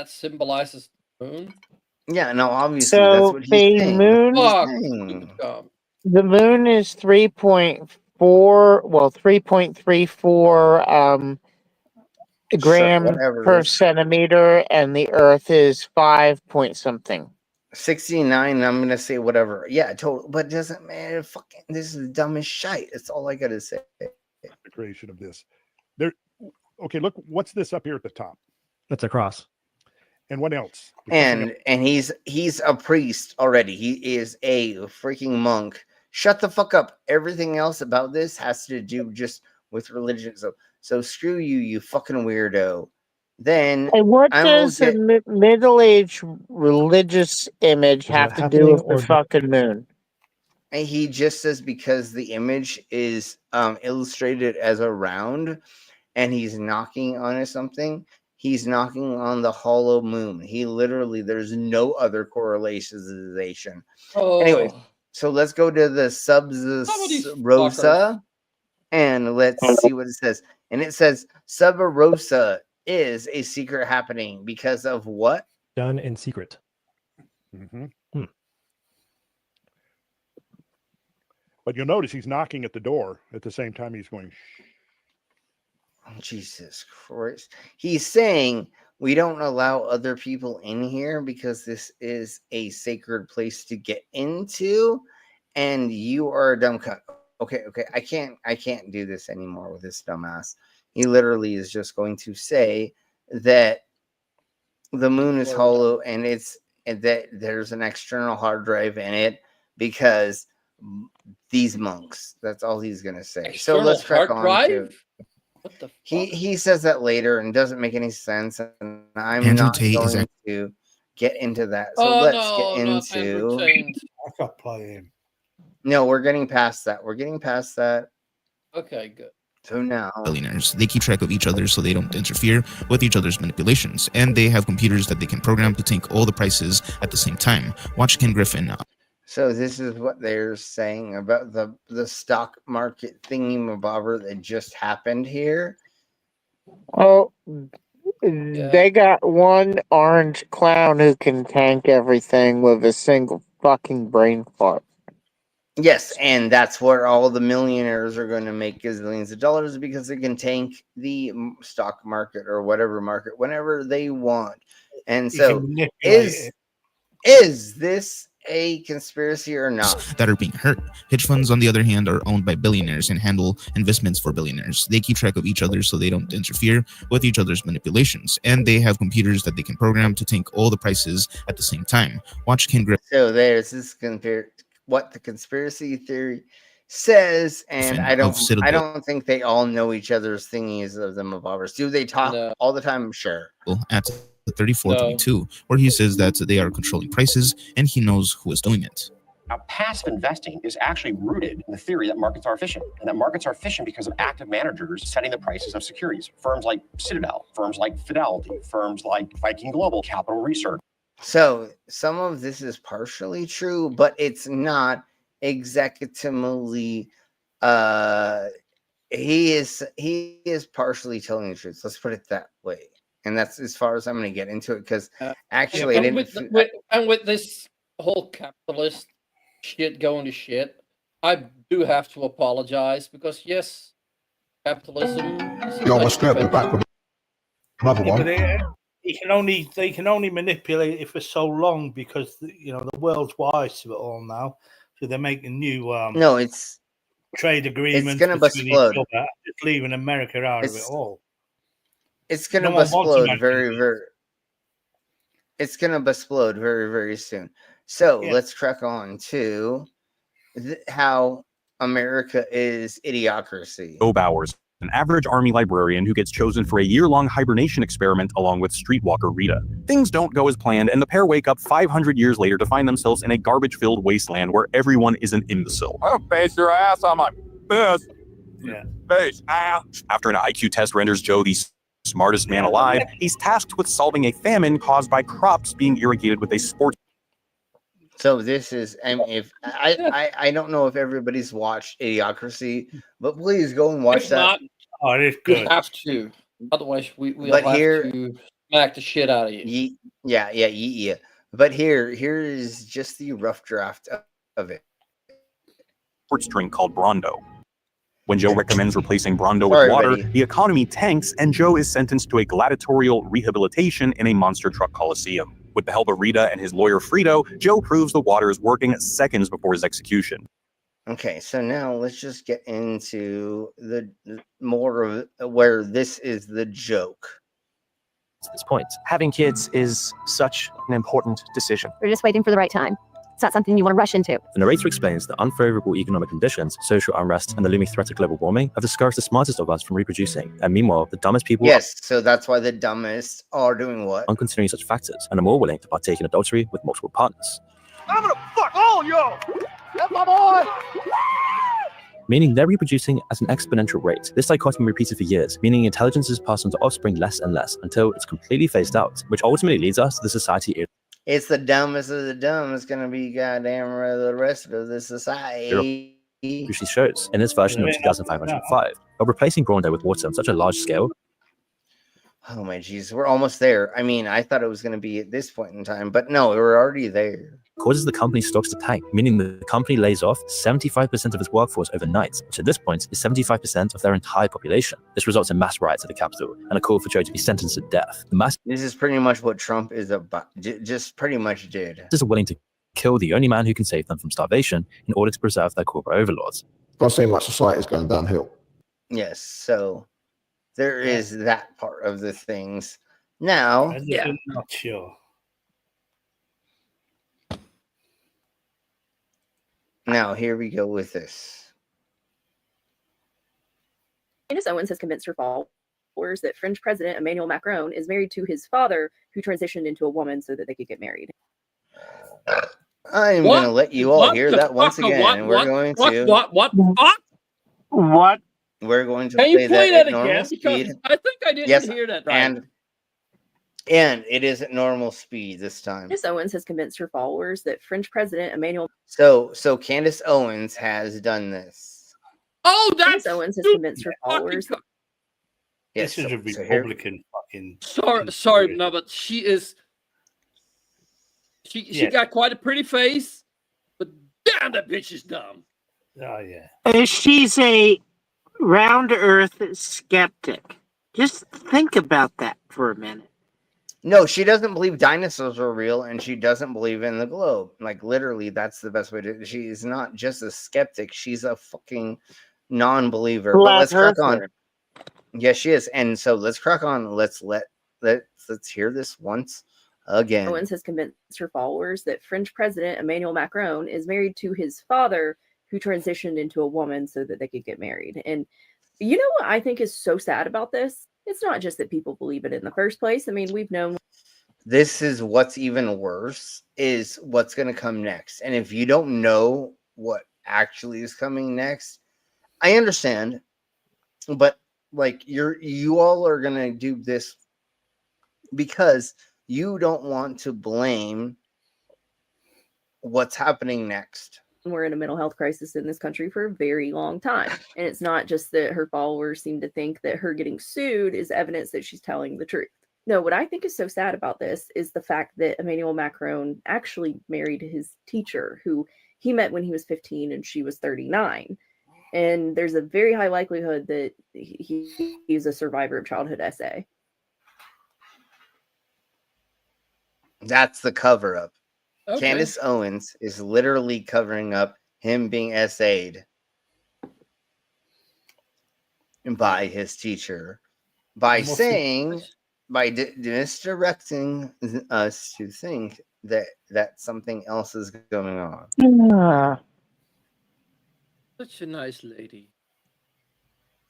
symbolizes the moon. Yeah, no, obviously So that's what he's the saying. moon, the moon is 3.34 gram whatever it per is. centimeter, and the Earth is 5 point something. 69, I'm gonna say whatever. Yeah, total, but it doesn't matter. Fucking, this is the dumbest shite. That's all I gotta say. The creation of this. There. Okay, look, what's this up here at the top? That's a cross. And what else? And he's a priest already. He is a freaking monk. Shut the fuck up. Everything else about this has to do just with religion. So screw you, you fucking weirdo. Then And what I will does get. a middle-aged religious image have to do with the fucking moon? And he just says because the image is illustrated as a round, and he's knocking on something. He's knocking on the hollow moon. He literally, there's no other correlation. Anyway, so let's go to the subs rosa and let's see what it says. And it says sub rosa is a secret happening because of what? Done in secret. But you'll notice he's knocking at the door at the same time he's going. Oh, Jesus Christ. He's saying we don't allow other people in here because this is a sacred place to get into, and you are a dumb cunt. Okay. I can't do this anymore with this dumbass. He literally is just going to say that the moon is hollow and that there's an external hard drive in it because these monks. That's all he's gonna say. External so let's track hard on drive? to. What the fuck? He says that later and doesn't make any sense, and I'm Andrew not Tate is going to get into that. So let's get into. I got playing. No, we're getting past that. Okay, good. So now, billionaires. They keep track of each other so they don't interfere with each other's manipulations, and they have computers that they can program to tank all the prices at the same time. Watch Ken Griffin. So this is what they're saying about the stock market thingy-mabobber that just happened here. Oh, they got one orange clown who can tank everything with a single fucking brain fart. Yes, and that's where all the millionaires are going to make gazillions of dollars because they can tank the stock market or whatever market whenever they want. And so, is this a conspiracy or not? That are being hurt. Hedge funds, on the other hand, are owned by billionaires and handle investments for billionaires. They keep track of each other so they don't interfere with each other's manipulations, and they have computers that they can program to tank all the prices at the same time. Watch Ken Griffin. So there's this what the conspiracy theory says, and I don't think they all know each other's thingies of them of ours. Do they talk all the time? Sure. At 3422, where he says that they are controlling prices and he knows who is doing it. Now, passive investing is actually rooted in the theory that markets are efficient, and that markets are efficient because of active managers setting the prices of securities. Firms like Citadel, firms like Fidelity, firms like Viking Global, Capital Research. So some of this is partially true, but it's not executively. He is partially telling the truth. Let's put it that way. And that's as far as I'm going to get into it because actually, with this whole capitalist shit going to shit, I do have to apologize because yes, capitalism. Yo, what's good? We're back with another one. They can only manipulate it for so long because the world's wise to it all now, so they're making new it's trade agreements. It's going to explode. Just leaving America out of it all. It's going to explode very. It's going to explode very, very soon. So let's crack on to how America is idiocracy. Joe Bowers, an average army librarian who gets chosen for a year-long hibernation experiment along with streetwalker Rita. Things don't go as planned, and the pair wake up 500 years later to find themselves in a garbage-filled wasteland where everyone is an imbecile. I'll base your ass on my fist. Base ass. After an IQ test renders Joe the smartest man alive, he's tasked with solving a famine caused by crops being irrigated with a sport. So this is, if I don't know if everybody's watched Idiocracy, but please go and watch that. Oh, it is good. We have to, otherwise we'll have to smack the shit out of you. Yeah. But here is just the rough draft of it. Sports drink called Brondo. When Joe recommends replacing Brondo with water, the economy tanks, and Joe is sentenced to a gladiatorial rehabilitation in a monster truck coliseum. With the help of Rita and his lawyer Frito, Joe proves the water is working seconds before his execution. Okay, so now let's just get into the more of where this is the joke. this point. Having kids is such an important decision. We're just waiting for the right time. It's not something you want to rush into. The narrator explains that unfavorable economic conditions, social unrest, and the looming threat of global warming have discouraged the smartest of us from reproducing. And meanwhile, the dumbest people so that's why the dumbest are doing what? aren't considering such factors and are more willing to partake in adultery with multiple partners. I'm gonna fuck all y'all. That's my boy. Meaning they're reproducing at an exponential rate. This dichotomy repeated for years, meaning intelligence is passed on to offspring less and less until it's completely phased out, which ultimately leads us to the society. It's the dumbest of the dumb. It's gonna be goddamn the rest of the society. Usually shows in this version of 2505, but replacing Brando with water on such a large scale. Oh my Jesus, we're almost there. I mean, I thought it was gonna be at this point in time, but no, we're already there. Causes the company's stocks to tank, meaning the company lays off 75% of its workforce overnight, which at this point is 75% of their entire population. This results in mass riots at the Capitol and a call for Joe to be sentenced to death. The masses This is pretty much what Trump is about. Just pretty much did. are willing to kill the only man who can save them from starvation in order to preserve their corporate overlords. Does seem like society's going downhill. Yes, so there is that part of the things. Now, I'm not sure. Now, here we go with this. Candace Owens has convinced her followers that French President Emmanuel Macron is married to his father, who transitioned into a woman so that they could get married. I'm going to let you all hear that once again, and we're going to... What? We're going to Can you play that that at normal again? speed. Because I think I didn't hear that right. And it is at normal speed this time. Candace Owens has convinced her followers that French President Emmanuel So Candace Owens has done this. Oh, that's Candace Owens has convinced her followers. Yes, This is a Republican fucking. Sorry, no, but she is. She got quite a pretty face, but damn, that bitch is dumb. Oh yeah. She's a round earth skeptic. Just think about that for a minute. No, she doesn't believe dinosaurs are real, and she doesn't believe in the globe. Like, literally, that's the best way to... She is not just a skeptic. She's a fucking non-believer. But let's crack on. Yes, she is. And so let's crack on. Let's hear this once again. Owens has convinced her followers that French President Emmanuel Macron is married to his father, who transitioned into a woman so that they could get married. And you know what I think is so sad about this? It's not just that people believe it in the first place. I mean, we've known. This is what's even worse, is what's going to come next. And if you don't know what actually is coming next, I understand. But like you all are going to do this because you don't want to blame what's happening next. We're in a mental health crisis in this country for a very long time. And it's not just that her followers seem to think that her getting sued is evidence that she's telling the truth. No, what I think is so sad about this is the fact that Emmanuel Macron actually married his teacher, who he met when he was 15 and she was 39. And there's a very high likelihood that he's a survivor of childhood SA. That's the cover up. Okay. Candace Owens is literally covering up him being SA'd by his teacher by saying, by misdirecting us to think that something else is going on. Such a nice lady.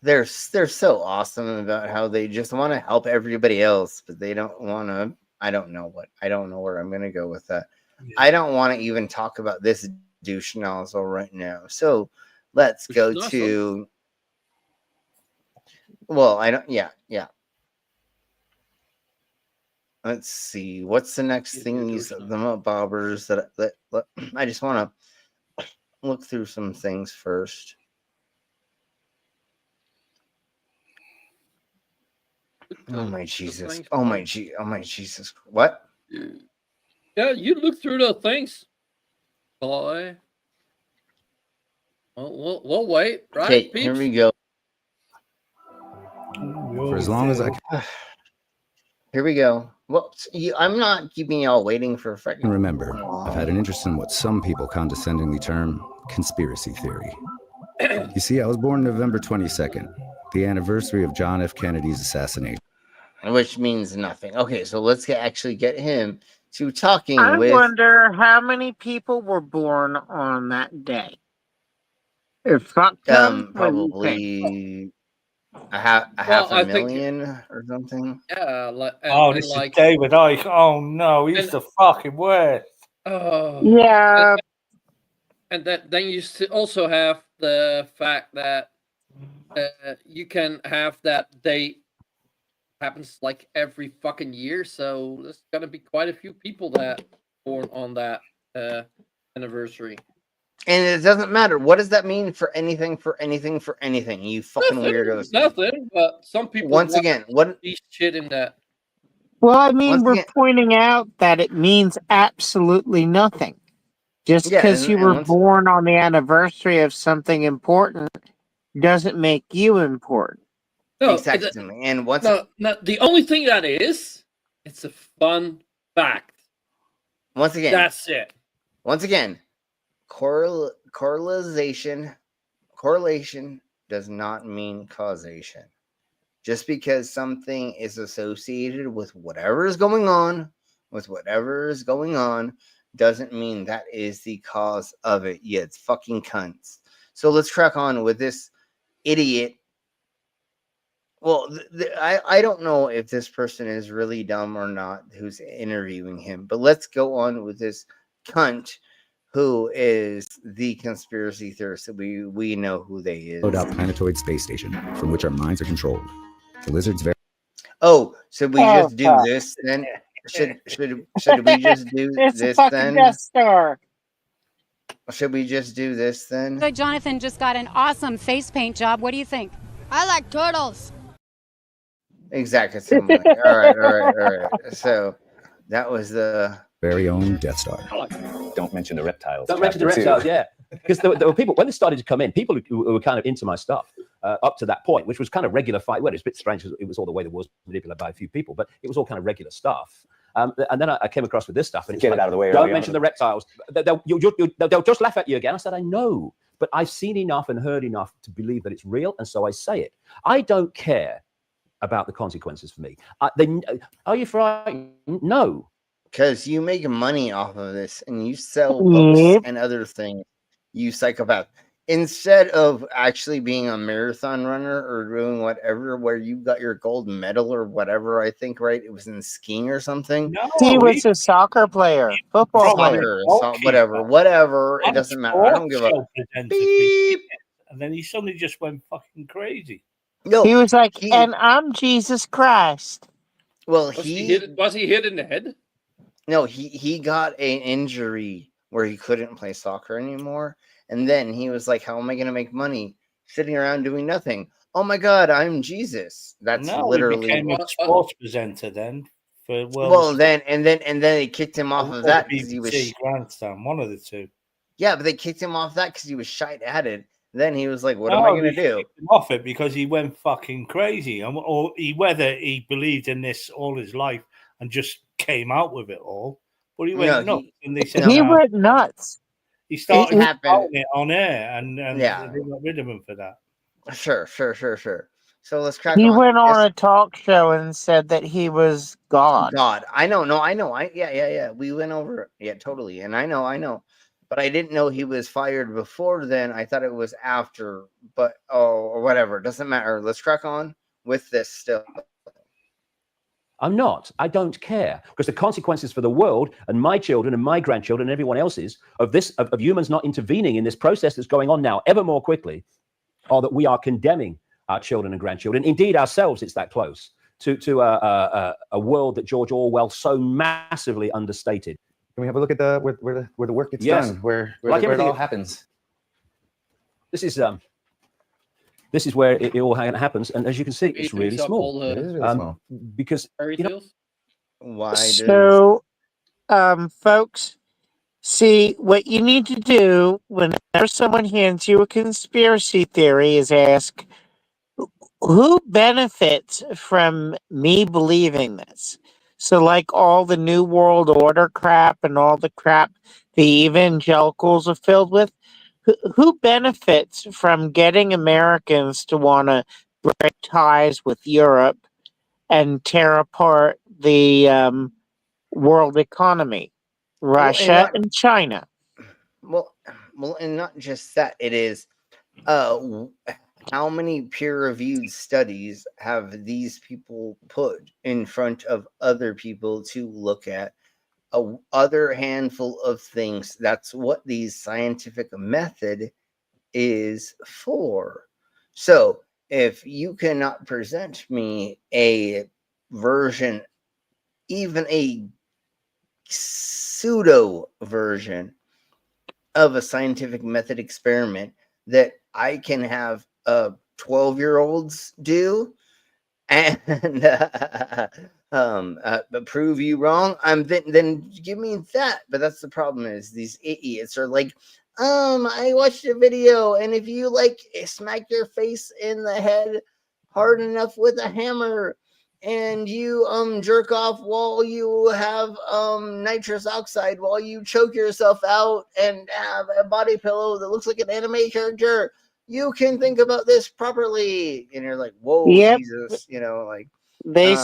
They're so awesome about how they just want to help everybody else, but they don't want to. I don't know where I'm going to go with that. Yeah. I don't want to even talk about this douche nozzle right now. So let's go to. Well, I don't. Yeah. Let's see. What's the next thing? These the bobbers that I just want to look through some things first. Oh my Jesus! Oh my Jesus! What? Yeah, you look through the things, boy. We'll wait, right? Okay, here we go. For as long as I can. Here we go. Well, I'm not keeping y'all waiting for a freaking. Remember, I've had an interest in what some people condescendingly term conspiracy theory. You see, I was born November 22nd, the anniversary of John F. Kennedy's assassination. which means nothing. Okay, so let's actually get him to talking I with. wonder how many people were born on that day. If fuck them, Probably a half Well, a I think million or something. yeah, This is David Icke. Oh no, he's the fucking worst. Yeah. And then you also have the fact that you can have that date happens like every fucking year, so there's gonna be quite a few people that born on that anniversary. And it doesn't matter. What does that mean for anything? For anything? For anything? You fucking weirdos. Nothing, but some people Once again, what these shit in that. Well, I mean, Once we're again- pointing out that it means absolutely nothing. Just Yeah, because and- you and were once- born on the anniversary of something important doesn't make you important. No, exactly. And once no, the only thing that is, it's a fun fact. Once again, that's it. Once again, correlation does not mean causation. Just because something is associated with whatever is going on, doesn't mean that is the cause of it. Yeah, it's fucking cunts. So let's crack on with this idiot. Well, I don't know if this person is really dumb or not who's interviewing him, but let's go on with this cunt who is the conspiracy theorist that we know who they is. Out planetoid space station from which our minds are controlled. The lizard's very. Oh, should we just do this then? Should we just do It's this a fucking then? Death Star. Should we just do this then? So Jonathan just got an awesome face paint job. What do you think? I like turtles. Exactly. All right. So that was the very own Death Star. Don't mention the reptiles. Don't mention the reptiles, yeah. Because there were people, when they started to come in, people who were kind of into my stuff up to that point, which was kind of regular fight. Well, it was a bit strange because it was all the way the was manipulated by a few people, but it was all kind of regular stuff. And then I came across with this stuff. And Get it out of the way. Don't mention the reptiles. They'll just laugh at you again. I said, I know, but I've seen enough and heard enough to believe that it's real, and so I say it. I don't care about the consequences for me. Are you frightened? No. Because you make money off of this and you sell books and other things, you psychopath. Instead of actually being a marathon runner or doing whatever, where you got your gold medal or whatever, I think, right? It was in skiing or something. No, he was a soccer player, football player, whatever. It doesn't matter. I don't give a beep. And then he suddenly just went fucking crazy. No, he was like, and I'm Jesus Christ. Well, was he hit in the head? No, he got an injury where he couldn't play soccer anymore. And then he was like, how am I going to make money sitting around doing nothing? Oh my God, I'm Jesus. That's literally. He became a sports presenter then. Then they kicked him off of that because he was Grandstand, one of the two. Yeah, but they kicked him off that because he was shite at it. Then he was like, what am I going to do? Kicked him off it because he went fucking crazy. Or whether he believed in this all his life and just came out with it all. But he went nuts. And they said, he went nuts. He started it on air and they got rid of him for that. Sure. So let's crack He on. went on a talk show and said that he was God. I know. Yeah. We went over it. Yeah, totally. And I know. But I didn't know he was fired before then. I thought it was after. But or whatever. It doesn't matter. Let's crack on with this still. I'm not. I don't care, because the consequences for the world and my children and my grandchildren and everyone else's of humans not intervening in this process that's going on now ever more quickly, are that we are condemning our children and grandchildren, indeed ourselves. It's that close to a world that George Orwell so massively understated. Can we have a look at where the work gets done, where it all happens? This is where it all happens, and as you can see, it's really small. It is really small. Because why? So, folks, see, what you need to do whenever someone hands you a conspiracy theory is ask, who benefits from me believing this? So, like all the New World Order crap and all the crap the evangelicals are filled with, who benefits from getting Americans to want to break ties with Europe and tear apart the world economy, Russia and China. Well, and not just that. It is, how many peer-reviewed studies have these people put in front of other people to look at? Other handful of things. That's what the scientific method is for. So if you cannot present me a version, even a pseudo version of a scientific method experiment that I can have 12-year-olds do and prove you wrong, then give me that. But that's the problem, is these idiots are like, I watched a video, and if you like smack your face in the head hard enough with a hammer, and you jerk off while you have nitrous oxide, while you choke yourself out and have a body pillow that looks like an anime character, you can think about this properly. And you're like, whoa, Yep. Jesus, like They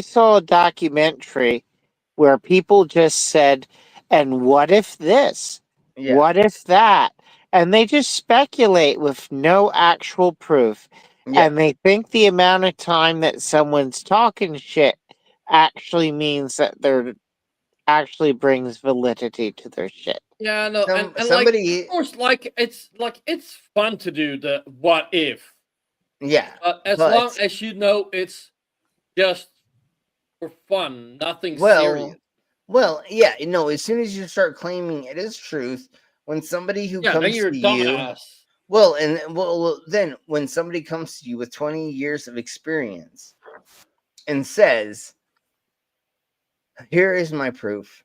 saw a documentary where people just said, and what if this? Yeah. What if that? And they just speculate with no actual proof. Yeah. And they think the amount of time that someone's talking shit actually means that they're actually brings validity to their shit. Yeah, no, and somebody, like, of course, it's fun to do the what if. Yeah. As long as you know it's just for fun, nothing serious. Well, yeah, as soon as you start claiming it is truth, when somebody who comes then you're to a dumbass. then when somebody comes to you with 20 years of experience and says, here is my proof,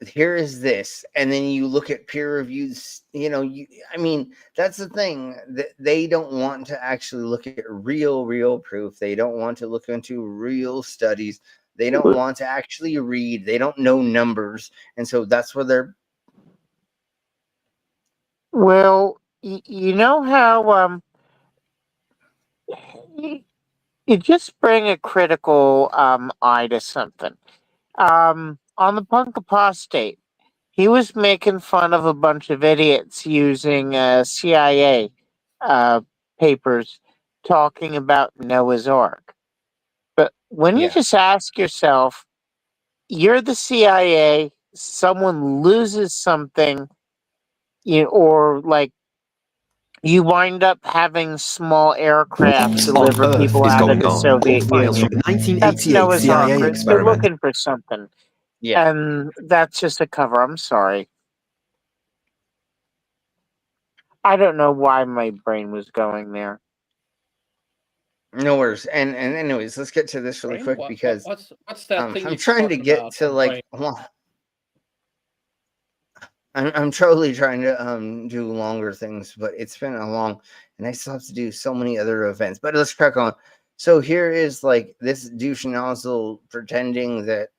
here is this, and then you look at peer reviews, that's the thing, that they don't want to actually look at real proof. They don't want to look into real studies. They don't want to actually read. They don't know numbers. And so that's where they're... Well, you know how you just bring a critical eye to something. On the Punk Apostate, he was making fun of a bunch of idiots using CIA papers talking about Noah's Ark. But when you just ask yourself, you're the CIA, someone loses something, or like you wind up having small aircraft deliver people out of the Soviet Union. That's Noah's Ark. They're looking for something. Yeah. And that's just a cover. I'm sorry. I don't know why my brain was going there. No worries. And anyways, let's get to this really quick, because what's that thing I'm you're trying to talking get about, to like... I'm totally trying to do longer things, but it's been a long, and I still have to do so many other events. But let's crack on. So here is like this douche nozzle pretending that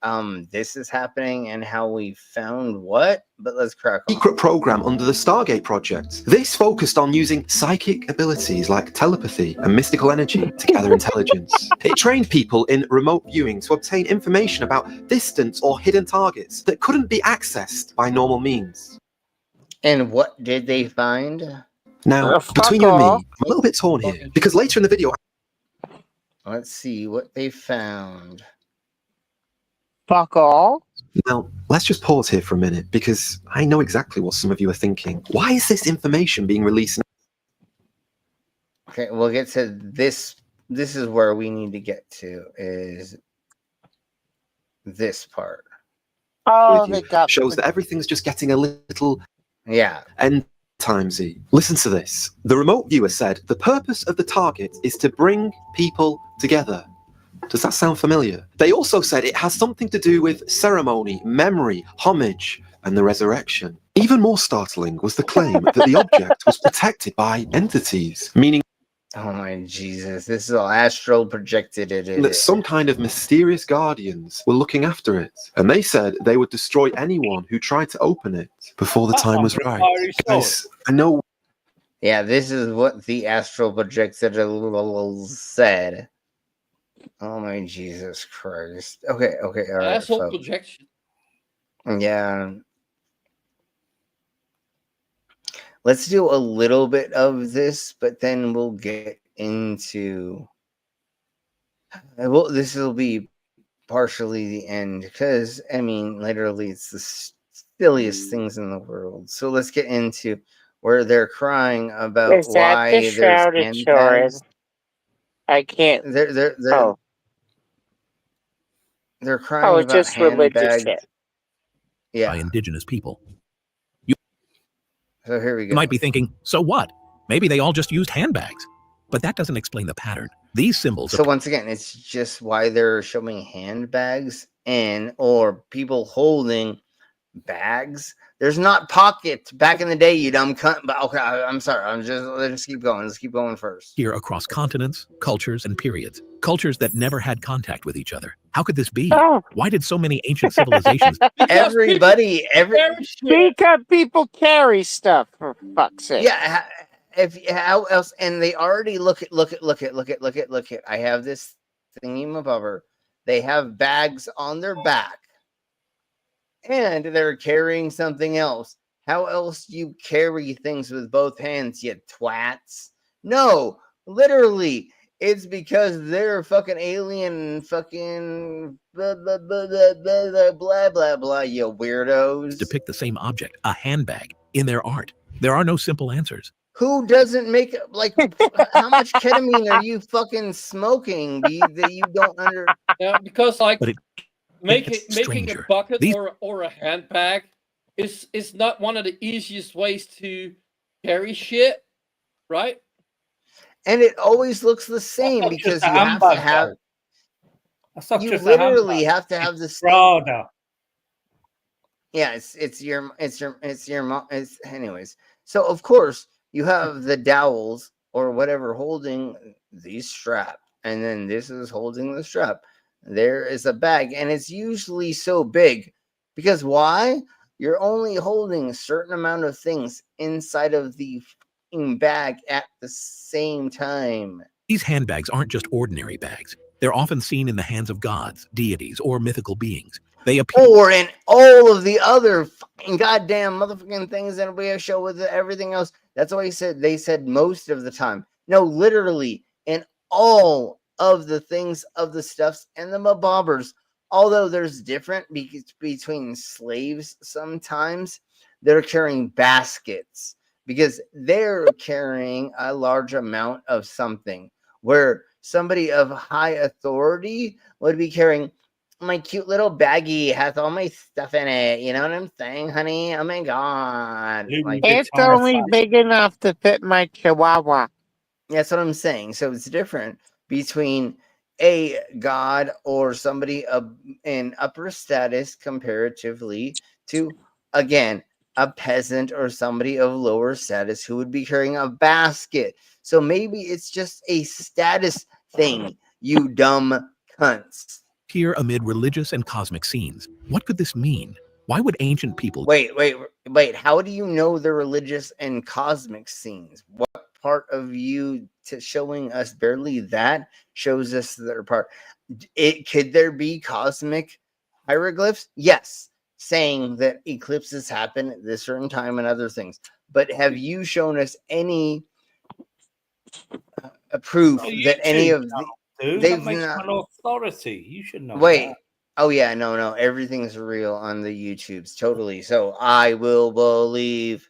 this is happening and how we found what. But let's crack on. Secret program under the Stargate project. This focused on using psychic abilities like telepathy and mystical energy to gather intelligence. It trained people in remote viewing to obtain information about distant or hidden targets that couldn't be accessed by normal means. And what did they find? Now, between you and me, I'm a little bit torn here, because later in the video... Let's see what they found. Fuck all? Now, let's just pause here for a minute, because I know exactly what some of you are thinking. Why is this information being released? Okay, we'll get to this. This is where we need to get to, is this part. Oh, they got... Shows that everything's just getting a little... Yeah. End timesy. Listen to this. The remote viewer said the purpose of the target is to bring people together. Does that sound familiar? They also said it has something to do with ceremony, memory, homage, and the resurrection. Even more startling was the claim that the object was protected by entities, meaning... Oh my Jesus, this is all astral projected. That some kind of mysterious guardians were looking after it. And they said they would destroy anyone who tried to open it before the time was right. Guys, I know... Yeah, this is what the astral projected said. Oh my Jesus Christ. Okay, all right. Asshole Folks. projection. Yeah. Let's do a little bit of this, but then we'll get into. Well, this will be partially the end because I mean, literally, it's the silliest things in the world. So let's get into where they're crying about Is that why the there's shrouded handbags. I can't. They're Oh, crying it's about just religious handbags. shit. Yeah. By indigenous people. So here we go. You might be thinking, so what? Maybe they all just used handbags. But that doesn't explain the pattern. These symbols. So once again, it's just why they're showing handbags or people holding bags. There's not pockets back in the day, you dumb cunt. But okay, I'm sorry. Let's keep going. Let's keep going first. Here across continents, cultures, and periods. Cultures that never had contact with each other. How could this be? Oh. Why did so many ancient civilizations? Because people carry stuff, for fuck's sake. Yeah. How else? And they already look at. I have this thingy above her. They have bags on their back, and they're carrying something else. How else do you carry things with both hands, you twats? No, literally, it's because they're fucking alien, fucking blah blah blah blah blah blah blah. You weirdos. Depict the same object, a handbag, in their art. There are no simple answers. Who doesn't make like how much ketamine are you fucking smoking that you don't under? Yeah, because like making a stranger. bucket or a handbag is not one of the easiest ways to carry shit, right? And it always looks the same because you have to have. You literally have to have the same. Yeah, it's your mom. Anyways. So of course you have the dowels or whatever holding the strap, and then this is holding the strap. There is a bag, and it's usually so big because why? You're only holding a certain amount of things inside of the bag at the same time. These handbags aren't just ordinary bags. They're often seen in the hands of gods, deities, or mythical beings. They appear or in all of the other fucking goddamn motherfucking things that we have show with everything else. That's why they said most of the time. No, literally in all of the things of the stuffs and the mabobbers. Although there's different between slaves sometimes, they're carrying baskets because they're carrying a large amount of something, where somebody of high authority would be carrying my cute little baggie has all my stuff in it. You know what I'm saying, honey? Oh my God. Like, it's only big enough to fit my chihuahua. That's what I'm saying. So it's different between a god or somebody in upper status comparatively to, again, a peasant or somebody of lower status who would be carrying a basket. So maybe it's just a status thing, you dumb cunts. here amid religious and cosmic scenes. What could this mean? Why would ancient people... Wait. How do you know the religious and cosmic scenes? What part of you showing us barely that shows us their part? Could there be cosmic hieroglyphs? Yes, saying that eclipses happen at this certain time and other things. But have you shown us any proof that any of the... Dude, that makes an authority. You should know. Wait. That. Oh yeah, no. Everything's real on the YouTubes. Totally. So I will believe.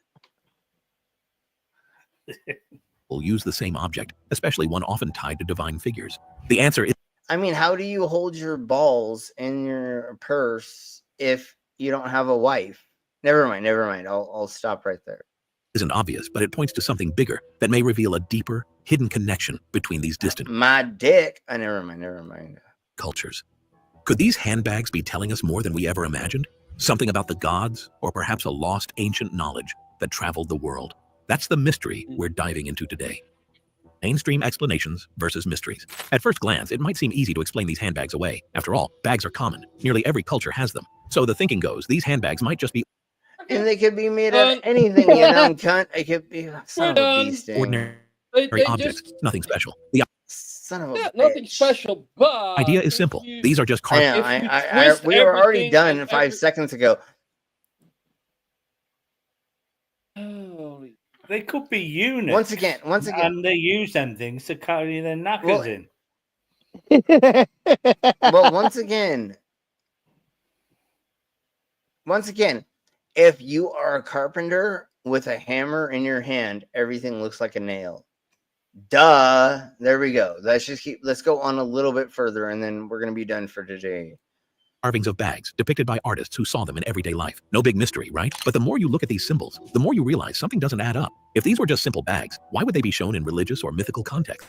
will use the same object, especially one often tied to divine figures. The answer is... I mean, how do you hold your balls in your purse if you don't have a wife? Never mind. I'll stop right there. Isn't obvious, but it points to something bigger that may reveal a deeper, hidden connection between these distant... My dick. Never mind. ...cultures. Could these handbags be telling us more than we ever imagined? Something about the gods, or perhaps a lost ancient knowledge that traveled the world? That's the mystery we're diving into today. Mainstream explanations versus mysteries. At first glance, it might seem easy to explain these handbags away. After all, bags are common. Nearly every culture has them. So the thinking goes, these handbags might just be... And they could be made of anything, you dumb cunt. It could be son of a beast. Ordinary objects, nothing special. Son of a Yeah, nothing bitch. special, but Idea is simple. These are just I cards. know. We were already done 5 seconds ago. They could be units. Once again, and they use them things to carry their knackers in. Well, once again, if you are a carpenter with a hammer in your hand, everything looks like a nail. Duh. There we go. Let's go on a little bit further, and then we're gonna be done for today. Carvings of bags depicted by artists who saw them in everyday life. No big mystery, right? But the more you look at these symbols, the more you realize something doesn't add up. If these were just simple bags, why would they be shown in religious or mythical contexts?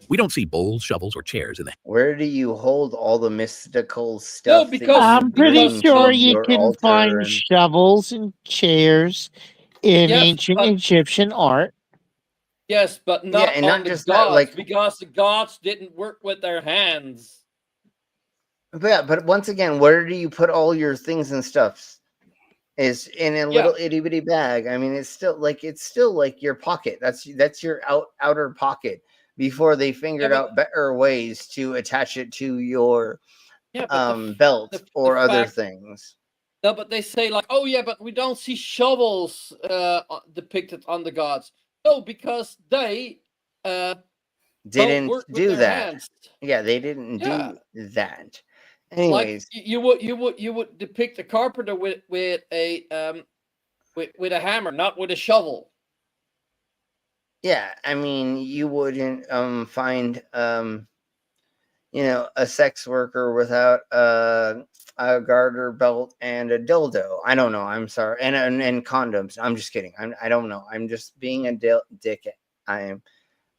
We don't see bowls, shovels, or chairs in the. Where do you hold all the mystical stuff? because I'm pretty sure you can find shovels and chairs in ancient Egyptian art. Yes, but not and on not the just gods, that, like- because the gods didn't work with their hands. But once again, where do you put all your things and stuffs? Is in a little itty bitty bag. I mean, it's still like your pocket. That's your outer pocket before they figured out better ways to attach it to your belt or other things. No, but they say like, oh yeah, but we don't see shovels depicted on the gods. No, because they Didn't work with do their that. hands. Yeah, they didn't do that. Anyways, Like you would depict a carpenter with a hammer, not with a shovel. yeah, I mean, you wouldn't find a sex worker without a garter belt and a dildo. I don't know. I'm sorry, and condoms. I'm just kidding. I don't know. I'm just being a dick. I am.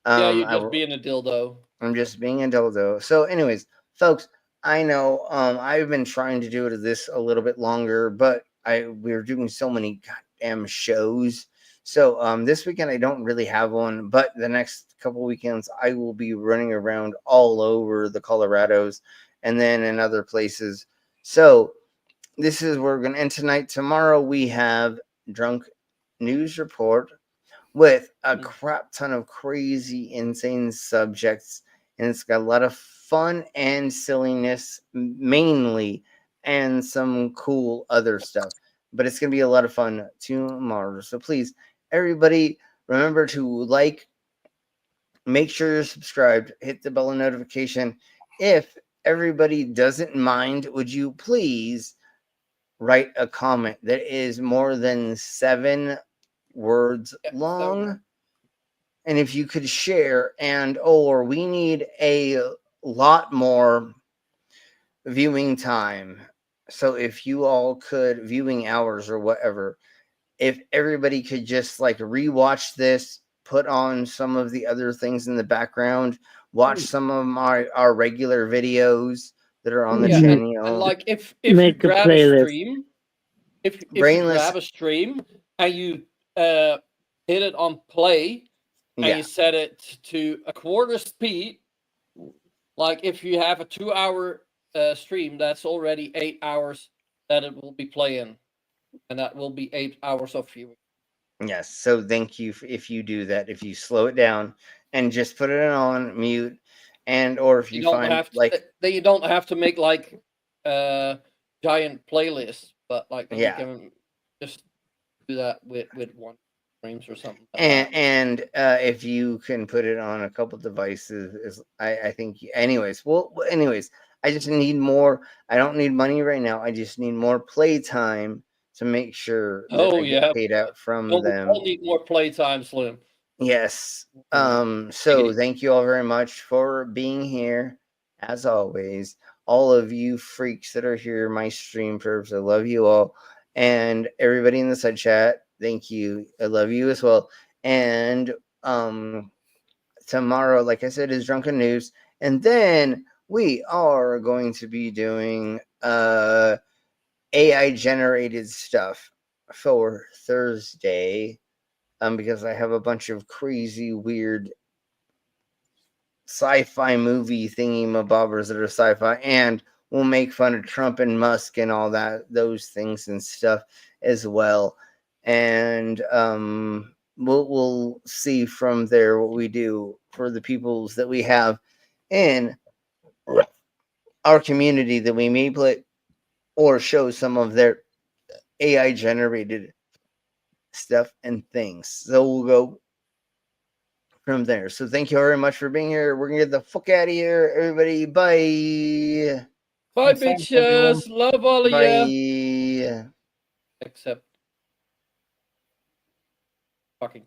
Yeah, you're just being a dildo. I'm just being a dildo. So, anyways, folks, I know I've been trying to do this a little bit longer, but we're doing so many goddamn shows. So this weekend I don't really have one, but the next couple weekends I will be running around all over the Colorados and then in other places. So this is where we're going to end tonight. Tomorrow we have Drunk News Report with a crap ton of crazy, insane subjects. And it's got a lot of fun and silliness, mainly, and some cool other stuff. But it's going to be a lot of fun tomorrow. So please, everybody, remember to make sure you're subscribed, hit the bell notification. If everybody doesn't mind, would you please write a comment that is more than 7 words long? And if you could share, or we need a lot more viewing time. So if you all could, viewing hours or whatever, if everybody could just rewatch this, put on some of the other things in the background, watch some of our regular videos that are on the channel. And like if Make you a grab playlist. a stream, if you grab a stream and you hit it on play and you set it to a quarter speed, like if you have a 2-hour stream, that's already 8 hours that it will be playing, and that will be 8 hours of viewing. Yes, so thank you if you do that. If you slow it down and just put it on mute, or if you don't find have to, then you don't have to make giant playlists, but you can just do that with one streams or something. If you can put it on a couple devices, I think. Anyways, I just need more. I don't need money right now. I just need more playtime to make sure that I get paid out from them. We'll need more playtime, Slim. Yes. So thank you all very much for being here. As always, all of you freaks that are here, my stream pervs, I love you all. And everybody in the side chat, thank you. I love you as well. And tomorrow, like I said, is Drunken News. And then we are going to be doing AI generated stuff for Thursday. Because I have a bunch of crazy, weird sci-fi movie thingy-mabobbers that are sci-fi, and we'll make fun of Trump and Musk and all those things and stuff as well. And we'll see from there what we do for the peoples that we have in our community that we may put or show some of their AI generated stuff and things. So we'll go from there. So thank you very much for being here. We're gonna get the fuck out of here, everybody. Bye. Bye, bitches. Love all of ya. Bye. Except fucking